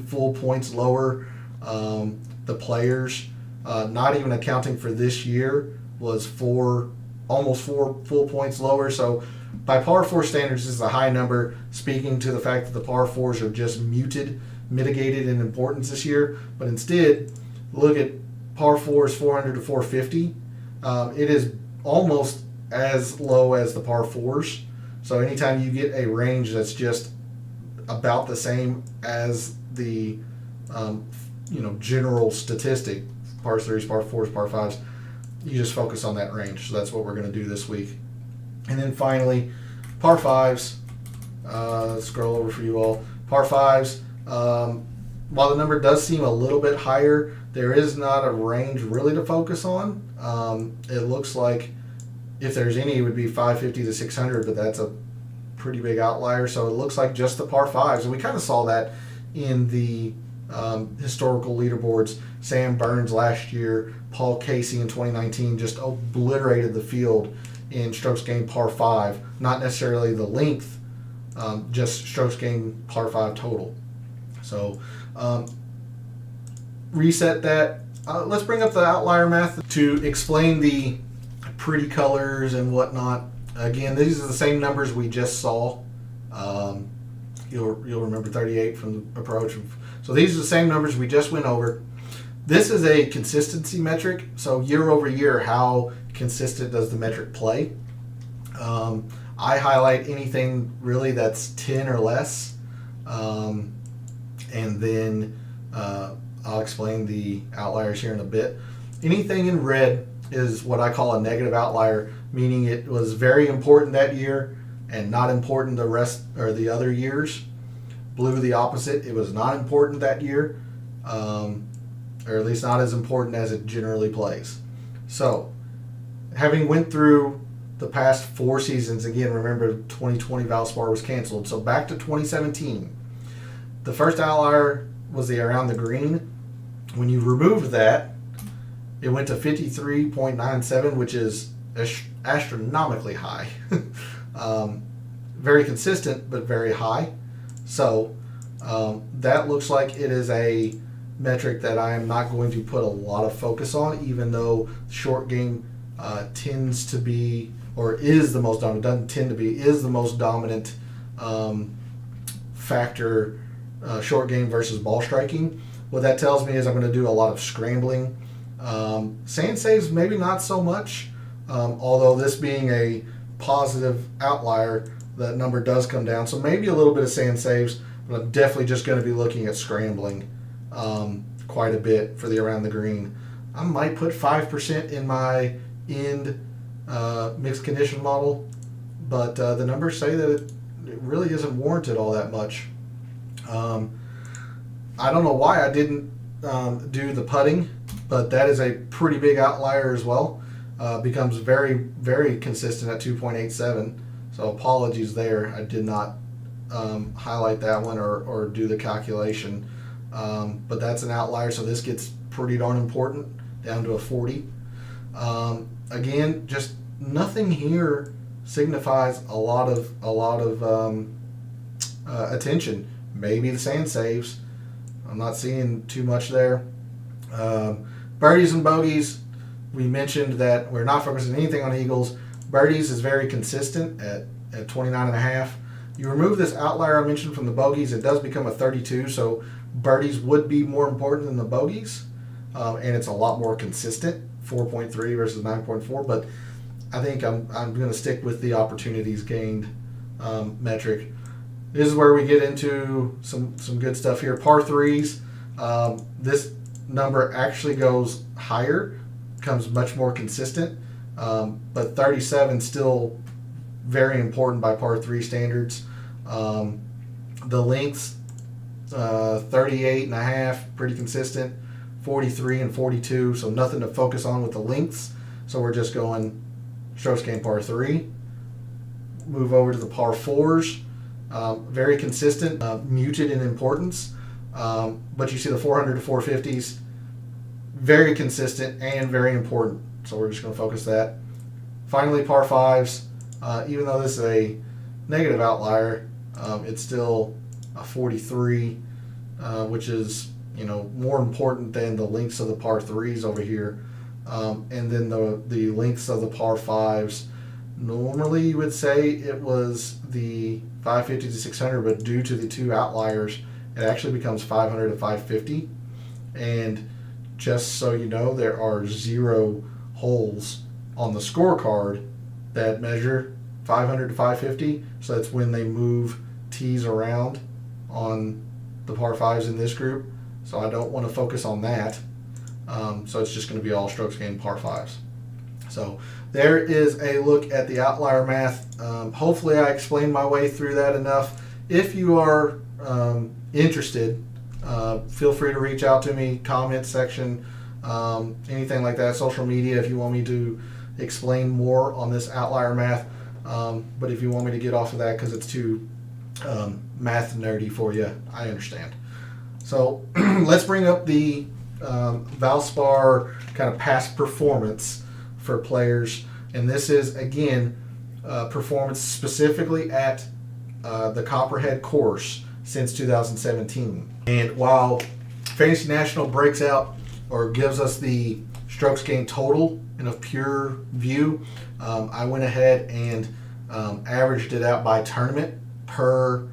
full points lower. The Players, not even accounting for this year, was almost 4 full points lower. So by par four standards, this is a high number, speaking to the fact that the par fours are just mitigated in importance this year. But instead, look at par fours 400 to 450. It is almost as low as the par fours. So anytime you get a range that's just about the same as the general statistic, par threes, par fours, par fives, you just focus on that range. So that's what we're going to do this week. And then finally, par fives. Let's scroll over for you all. Par fives. While the number does seem a little bit higher, there is not a range really to focus on. It looks like if there's any, it would be 550 to 600, but that's a pretty big outlier. So it looks like just the par fives. And we kind of saw that in the historical leaderboards. Sam Burns last year, Paul Casey in 2019 just obliterated the field in strokes gained par five. Not necessarily the length, just strokes gained par five total. So reset that. Let's bring up the outlier math to explain the pretty colors and whatnot. Again, these are the same numbers we just saw. You'll remember 38 from the approach. So these are the same numbers we just went over. This is a consistency metric. So year over year, how consistent does the metric play? I highlight anything really that's 10 or less. And then I'll explain the outliers here in a bit. Anything in red is what I call a negative outlier, meaning it was very important that year and not important the rest or the other years. Blue, the opposite. It was not important that year, or at least not as important as it generally plays. So, having went through the past 4 seasons, again, remember 2020 Valspar was canceled. So back to 2017. The first outlier was the around the green. When you removed that, it went to 53.97, which is astronomically high. Very consistent, but very high. So that looks like it is a metric that I am not going to put a lot of focus on, even though short game tends to be, or is the most dominant, doesn't tend to be, is the most dominant factor, short game versus ball striking. What that tells me is I'm going to do a lot of scrambling. Sand saves, maybe not so much, although this being a positive outlier, that number does come down. So maybe a little bit of sand saves, but I'm definitely just going to be looking at scrambling quite a bit for the around the green. I might put 5% in my end mixed condition model, but the numbers say that it really isn't warranted all that much. I don't know why I didn't do the putting, but that is a pretty big outlier as well. Becomes very, very consistent at 2.87. So apologies there. I did not highlight that one or do the calculation. But that's an outlier, so this gets pretty darn important, down to a 40. Again, just nothing here signifies a lot of attention. Maybe the sand saves. I'm not seeing too much there. Birdies and bogeys, we mentioned that we're not focusing anything on eagles. Birdies is very consistent at 29.5. You remove this outlier I mentioned from the bogeys, it does become a 32, so birdies would be more important than the bogeys, and it's a lot more consistent, 4.3 versus 9.4, but I think I'm going to stick with the opportunities gained metric. This is where we get into some good stuff here. Par threes, this number actually goes higher, becomes much more consistent, but 37 still very important by par 3 standards. The lengths, 38.5, pretty consistent, 43 and 42, so nothing to focus on with the lengths. So we're just going strokes gained par 3. Move over to the par 4s. Very consistent, muted in importance, but you see the 400 to 450s, very consistent and very important. So we're just going to focus that. Finally, par 5s. Even though this is a negative outlier, it's still a 43, which is more important than the lengths of the par 3s over here, and then the lengths of the par 5s. Normally, you would say it was the 550 to 600, but due to the 2 outliers, it actually becomes 500 to 550. And just so you know, there are 0 holes on the scorecard that measure 500 to 550. So that's when they move tees around on the par 5s in this group. So I don't want to focus on that. So it's just going to be all strokes gained par 5s. So there is a look at the outlier math. Hopefully I explained my way through that enough. If you are interested, feel free to reach out to me, comment section, anything like that, social media if you want me to explain more on this outlier math. But if you want me to get off of that because it's too math nerdy for you, I understand. So let's bring up the Valspar kind of past performance for players, and this is again performance specifically at the Copperhead course since 2017. And while Fantasy National breaks out or gives us the strokes gained total in a pure view, I went ahead and averaged it out by tournament for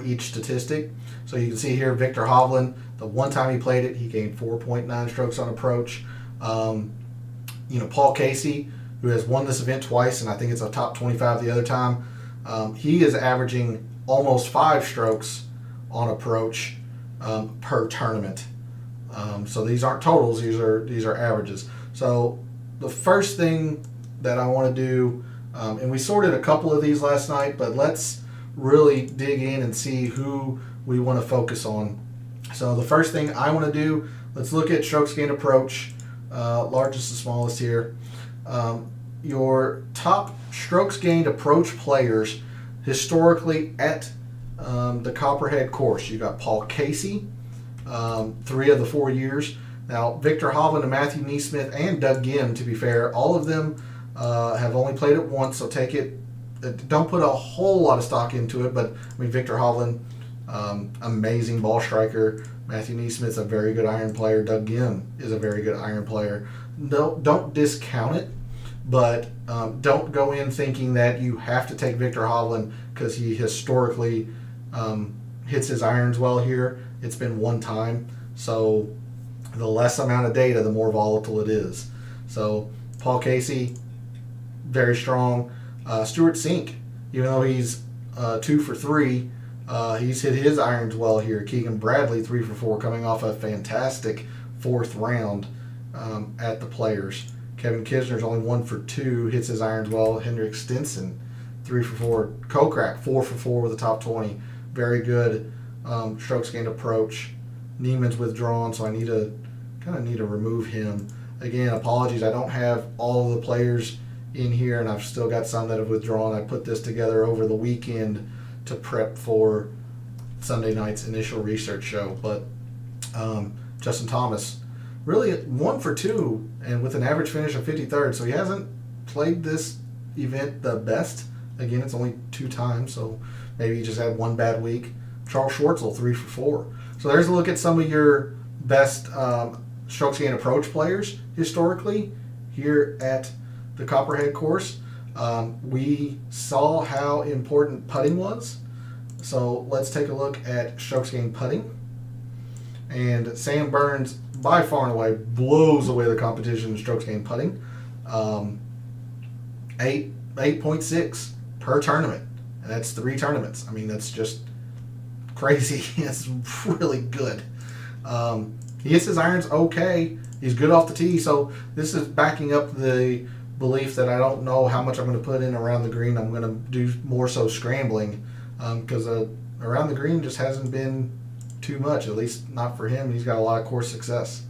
each statistic. So you can see here, Victor Hovland, the one time he played it, he gained 4.9 strokes on approach. Paul Casey, who has won this event twice, and I think it's a top 25 the other time, he is averaging almost 5 strokes on approach per tournament. So these aren't totals; these are averages. So the first thing that I want to do, and we sorted a couple of these last night, but let's really dig in and see who we want to focus on. So the first thing I want to do, let's look at strokes gained approach, largest to smallest here. Your top strokes gained approach players historically at the Copperhead course. You got Paul Casey, 3 of the 4 years. Now, Victor Hovland and Matthew Neesmith and Doug Gim, to be fair, all of them have only played it once, so don't put a whole lot of stock into it, but I mean, Victor Hovland, amazing ball striker. Matthew Neesmith's a very good iron player. Doug Gim is a very good iron player. No, don't discount it, but don't go in thinking that you have to take Victor Hovland because he historically hits his irons well here. It's been one time, so the less amount of data, the more volatile it is. So Paul Casey, very strong. Stuart Sink, even though he's 2 for 3, he's hit his irons well here. Keegan Bradley, 3 for 4, coming off a fantastic 4th round at the Players. Kevin Kisner's only 1 for 2, hits his irons well. Henrik Stenson, 3 for 4. Kokrak, 4 for 4 with a top 20. Very good strokes gained approach. Neiman's withdrawn, so I need to remove him. Again, apologies, I don't have all of the players in here, and I've still got some that have withdrawn. I put this together over the weekend to prep for Sunday night's initial research show. But Justin Thomas, really 1 for 2, and with an average finish of 53rd, so he hasn't played this event the best. Again, it's only 2 times, so maybe he just had one bad week. Charles Schwartzel, 3 for 4. So there's a look at some of your best strokes gained approach players historically here at the Copperhead course. We saw how important putting was. So let's take a look at strokes gained putting. And Sam Burns, by far and away, blows away the competition in strokes gained putting. 8.6 per tournament. And that's 3 tournaments. I mean, that's just crazy. It's really good. He hits his irons okay. He's good off the tee. So this is backing up the belief that I don't know how much I'm going to put in around the green. I'm going to do more so scrambling because around the green just hasn't been too much, at least not for him. He's got a lot of course success.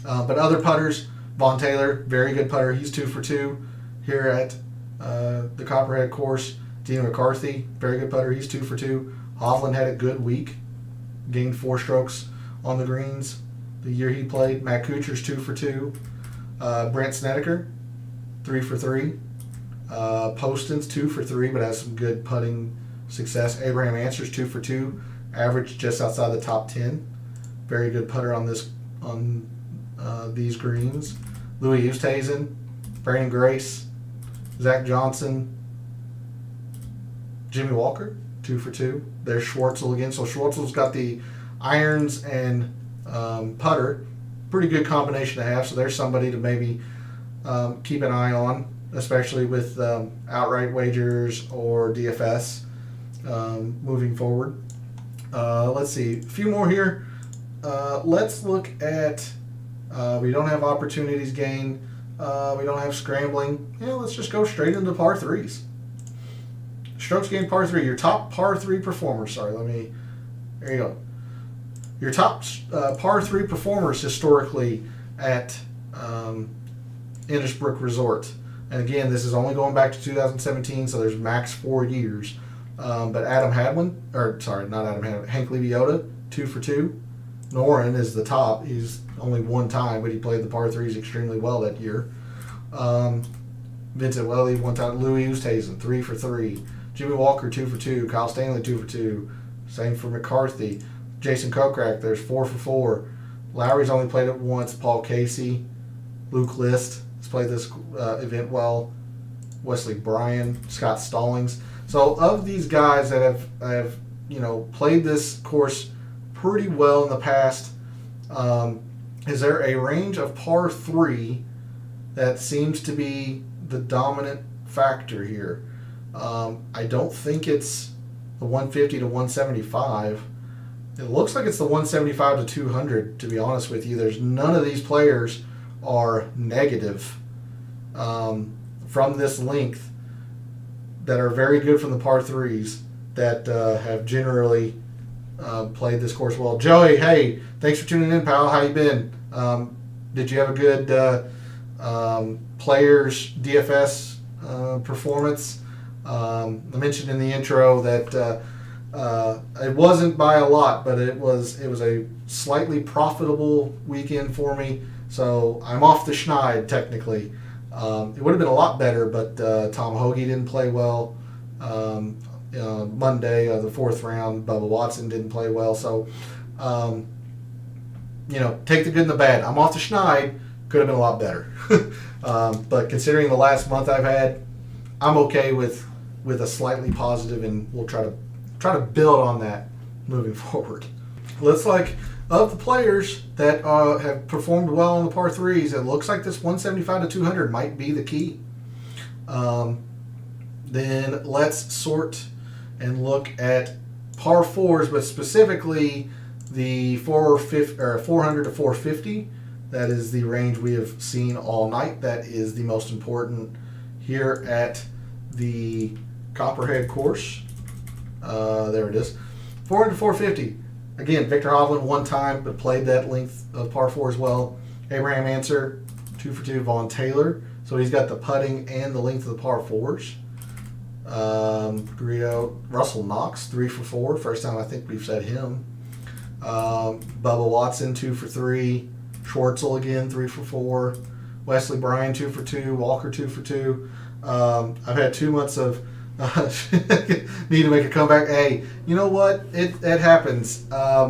But other putters, Vaughn Taylor, very good putter. He's 2 for 2 here at the Copperhead course. Dean McCarthy, very good putter. He's 2 for 2. Hovland had a good week, gained 4 strokes on the greens the year he played. Matt Kuchar's 2 for 2. Brent Snedeker, 3 for 3. Poston's 2 for 3, but has some good putting success. Abraham Answer's 2 for 2, averaged just outside the top 10. Very good putter on these greens. Louis Oosthuizen, Brandon Grace, Zach Johnson, Jimmy Walker, 2 for 2. There's Schwartzel again. So Schwartzel's got the irons and putter. Pretty good combination to have. So there's somebody to maybe keep an eye on, especially with outright wagers or DFS moving forward. Let's see. A few more here. Let's look at, we don't have opportunities gained. We don't have scrambling. Yeah, let's just go straight into par 3s. Strokes gained par 3. Your top par 3 performers. There you go. Your top par 3 performers historically at Innisbrook Resort. And again, this is only going back to 2017, so there's max 4 years. But Adam Hadwin, not Adam Hadwin, Hank Lebiota, 2 for 2. Noren is the top. He's only 1 time, but he played the par 3s extremely well that year. Vincent Welly, 1 time. Louis Oosthuizen, 3 for 3. Jimmy Walker, 2 for 2. Kyle Stanley, 2 for 2. Same for McCarthy. Jason Kokrak, there's 4 for 4. Lowry's only played it once. Paul Casey, Luke List has played this event well. Wesley Bryan, Scott Stallings. So of these guys that have played this course pretty well in the past, is there a range of par 3 that seems to be the dominant factor here? I don't think it's the 150 to 175. It looks like it's the 175 to 200, to be honest with you. There's none of these players are negative from this length that are very good from the par 3s that have generally played this course well. Joey, hey, thanks for tuning in, pal. How you been? Did you have a good players DFS performance? I mentioned in the intro that it wasn't by a lot, but it was a slightly profitable weekend for me. So I'm off the schneid technically. It would have been a lot better, but Tom Hoagie didn't play well. Monday, the 4th round, Bubba Watson didn't play well. So, take the good and the bad. I'm off the schneid. Could have been a lot better. But considering the last month I've had, I'm okay with a slightly positive, and we'll try to build on that moving forward. Looks like of the players that have performed well on the par 3s, it looks like this 175 to 200 might be the key. Then let's sort and look at par 4s, but specifically the 400 to 450. That is the range we have seen all night. That is the most important here at the Copperhead course. There it is. 400 to 450. Again, Victor Hovland one time, but played that length of par 4 as well. Abraham Answer, 2 for 2. Vaughn Taylor. So he's got the putting and the length of the par 4s. Russell Knox, 3 for 4. First time I think we've said him. Bubba Watson, 2 for 3. Schwartzel again, 3 for 4. Wesley Bryan, 2 for 2. Walker, 2 for 2. I've had 2 months of need to make a comeback. Hey, you know what? It happens. I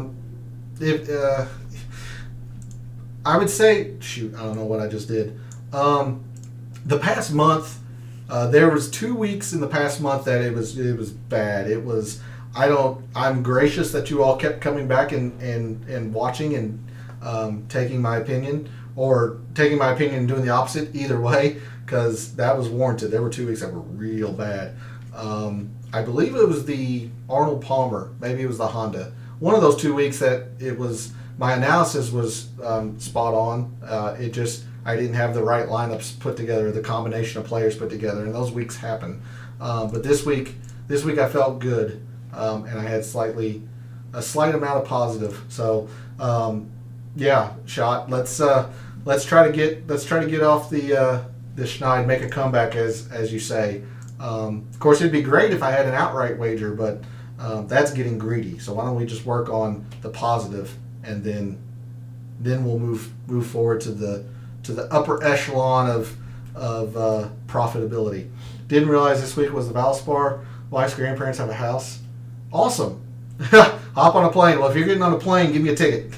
would say, shoot, I don't know what I just did. The past month, there was 2 weeks in the past month that it was bad. It was I'm gracious that you all kept coming back and watching and taking my opinion, or taking my opinion and doing the opposite. Either way, because that was warranted. There were 2 weeks that were real bad. I believe it was the Arnold Palmer. Maybe it was the Honda. One of those 2 weeks that it was, my analysis was spot on. I didn't have the right lineups put together, the combination of players put together, and those weeks happen. But this week I felt good, and I had a slight amount of positive. So shot. Let's try to get off the schneid, make a comeback as you say. Of course, it'd be great if I had an outright wager, but that's getting greedy. So why don't we just work on the positive, and then we'll move forward to the upper echelon of profitability. Didn't realize this week was the Valspar. Wife's grandparents have a house. Awesome. Hop on a plane. Well, if you're getting on a plane, give me a ticket.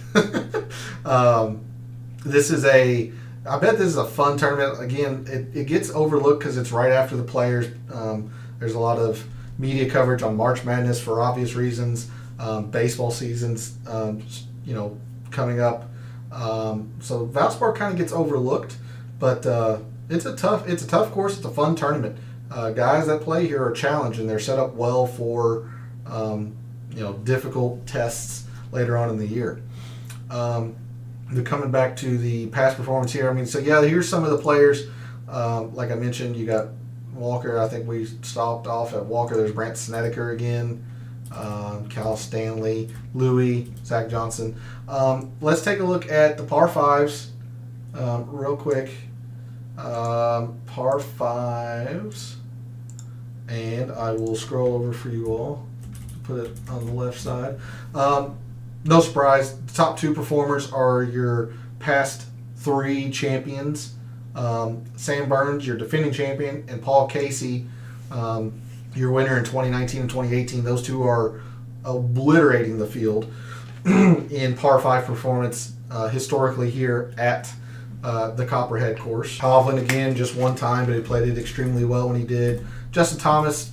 I bet this is a fun tournament. Again, it gets overlooked because it's right after the Players. There's a lot of media coverage on March Madness for obvious reasons. Baseball season's coming up. So Valspar kind of gets overlooked, but it's a tough course. It's a fun tournament. Guys that play here are challenged, and they're set up well for difficult tests later on in the year. Coming back to the past performance here, here's some of the players. Like I mentioned, you got Walker. I think we stopped off at Walker. There's Brant Snedeker again, Cal Stanley, Louis, Zach Johnson. Let's take a look at the par 5s real quick. Par 5s, and I will scroll over for you all to put it on the left side. No surprise, the top 2 performers are your past 3 champions. Sam Burns, your defending champion, and Paul Casey, your winner in 2019 and 2018. Those 2 are obliterating the field in par 5 performance historically here at the Copperhead course. Hovland again, just one time, but he played it extremely well when he did. Justin Thomas,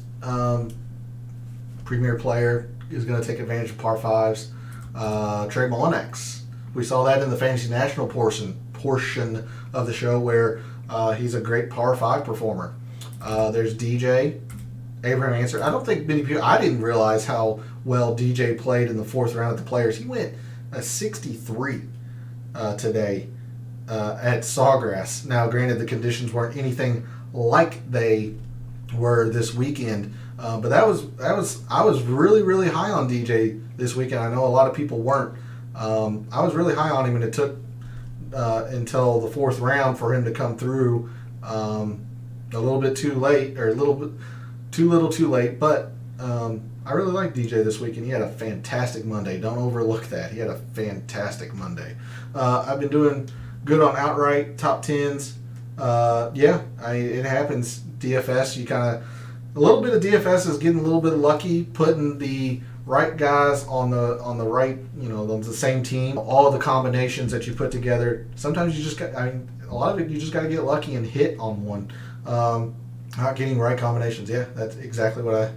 premier player, is going to take advantage of par fives. Trey Mullinax, we saw that in the Fantasy National portion of the show where he's a great par five performer. There's DJ, Abraham Answer. I don't think many people, I didn't realize how well DJ played in the fourth round at the Players. He went a 63 today at Sawgrass. Now, granted, the conditions weren't anything like they were this weekend, but I was really, really high on DJ this weekend. I know a lot of people weren't. I was really high on him, and it took until the fourth round for him to come through a little bit too late, or a little bit too little too late, but I really like DJ this week, and he had a fantastic Monday. Don't overlook that. He had a fantastic Monday. I've been doing good on outright top tens. It happens. DFS, you kind of, a little bit of DFS is getting a little bit lucky, putting the right guys on the right, on the same team. All the combinations that you put together. Sometimes you just got, a lot of it you just got to get lucky and hit on one. Not getting right combinations. Yeah, that's exactly what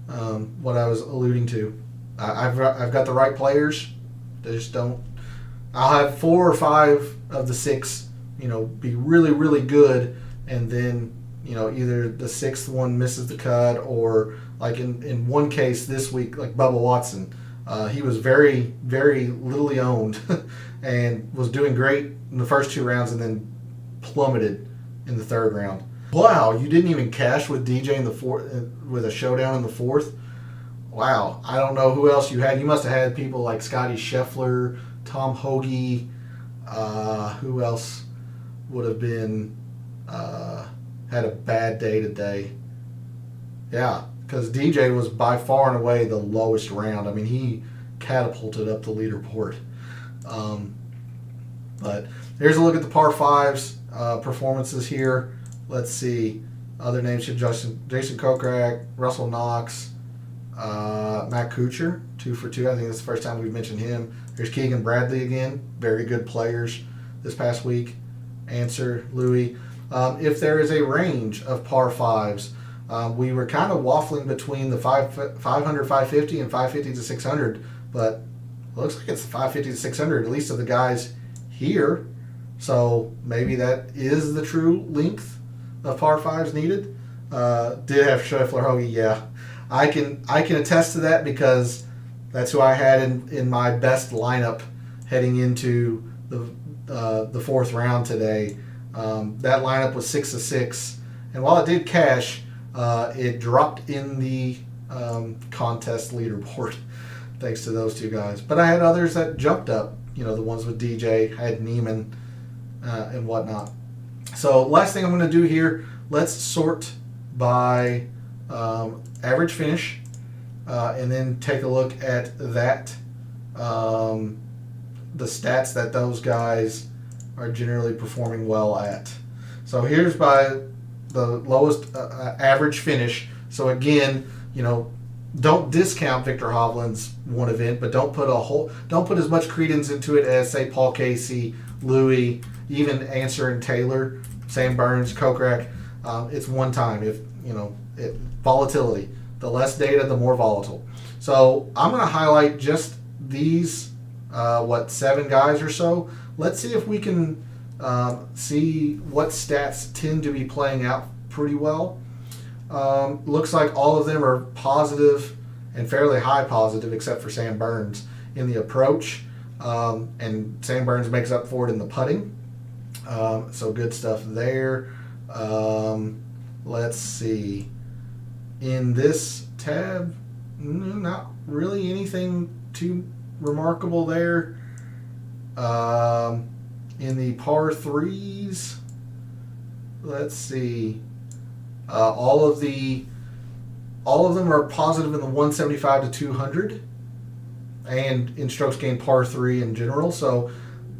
I was alluding to. I've got the right players. They just don't. I'll have 4 or 5 of the 6, be really, really good, and then either the 6th one misses the cut, or like in one case this week, like Bubba Watson, he was very, very littly owned and was doing great in the first 2 rounds, and then plummeted in the 3rd round. Wow, you didn't even cash with DJ in the 4th, with a showdown in the 4th. Wow, I don't know who else you had. You must have had people like Scotty Scheffler, Tom Hoagie. Who else would have been had a bad day today? Yeah, because DJ was by far and away the lowest round. I mean, he catapulted up the leaderboard. But here's a look at the par fives performances here. Let's see. Other names: Jason Kokrak, Russell Knox, Matt Kuchar, 2 for 2. I think that's the first time we've mentioned him. There's Keegan Bradley again. Very good players this past week. Answer, Louis. If there is a range of par fives, we were kind of waffling between the 500, 550 and 550 to 600, but it looks like it's the 550 to 600, at least of the guys here. So maybe that is the true length of par fives needed. Did have Scheffler Hoagie, yeah. I can attest to that because that's who I had in my best lineup heading into the 4th round today. That lineup was 6 of 6, and while it did cash, it dropped in the contest leaderboard thanks to those 2 guys. But I had others that jumped up. The ones with DJ. I had Neiman and whatnot. So last thing I'm going to do here, let's sort by average finish, and then take a look at that, the stats that those guys are generally performing well at. So here's by the lowest average finish. So again, don't discount Victor Hovland's one event, but don't put as much credence into it as, say, Paul Casey, Louis, even Answer and Taylor, Sam Burns, Kokrak. It's one time. If volatility. The less data, the more volatile. So I'm going to highlight just these 7 guys or so. Let's see if we can see what stats tend to be playing out pretty well. Looks like all of them are positive and fairly high positive, except for Sam Burns in the approach. And Sam Burns makes up for it in the putting. So good stuff there. Let's see. In this tab, not really anything too remarkable there. In the par threes, let's see. All of them are positive in the 175 to 200, and in strokes gained par 3 in general. So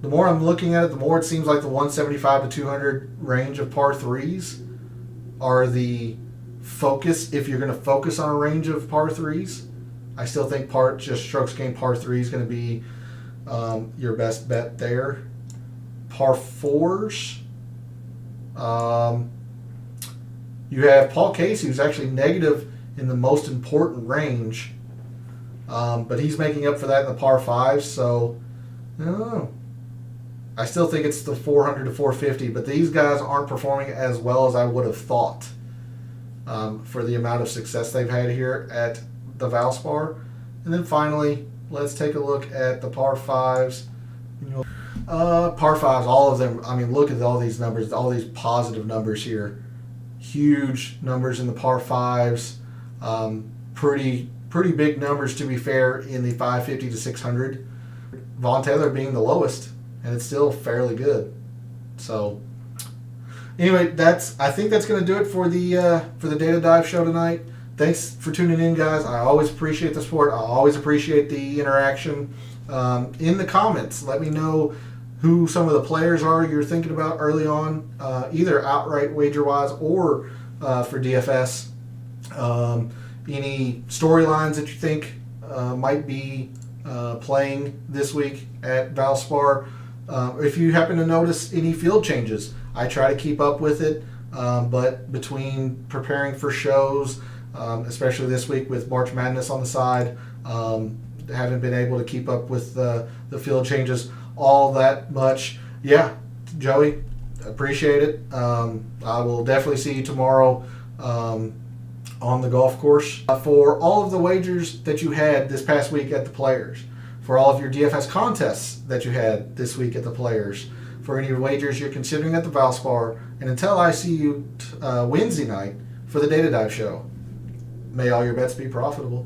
the more I'm looking at it, the more it seems like the 175 to 200 range of par 3s are the focus. If you're going to focus on a range of par 3s, I still think just strokes gained par 3 is going to be your best bet there. par fours. You have Paul Casey, who's actually negative in the most important range, but he's making up for that in the par fives. So I don't know. I still think it's the 400 to 450, but these guys aren't performing as well as I would have thought for the amount of success they've had here at the Valspar. And then finally, let's take a look at the par fives. Par fives, all of them. I mean, look at all these numbers, all these positive numbers here. Huge numbers in the par fives. Pretty big numbers, to be fair, in the 550 to 600. Vaughn Taylor being the lowest, and it's still fairly good. So anyway, I think that's going to do it for the Data Dive show tonight. Thanks for tuning in, guys. I always appreciate the support. I always appreciate the interaction. In the comments, let me know who some of the players are you're thinking about early on, either outright wager-wise or for DFS. Any storylines that you think might be playing this week at Valspar. If you happen to notice any field changes, I try to keep up with it, but between preparing for shows, especially this week with March Madness on the side, haven't been able to keep up with the field changes all that much. Yeah, Joey, appreciate it. I will definitely see you tomorrow on the golf course. For all of the wagers that you had this past week at the Players, for all of your DFS contests that you had this week at the Players, for any wagers you're considering at the Valspar, and until I see you Wednesday night for the Data Dive show, may all your bets be profitable.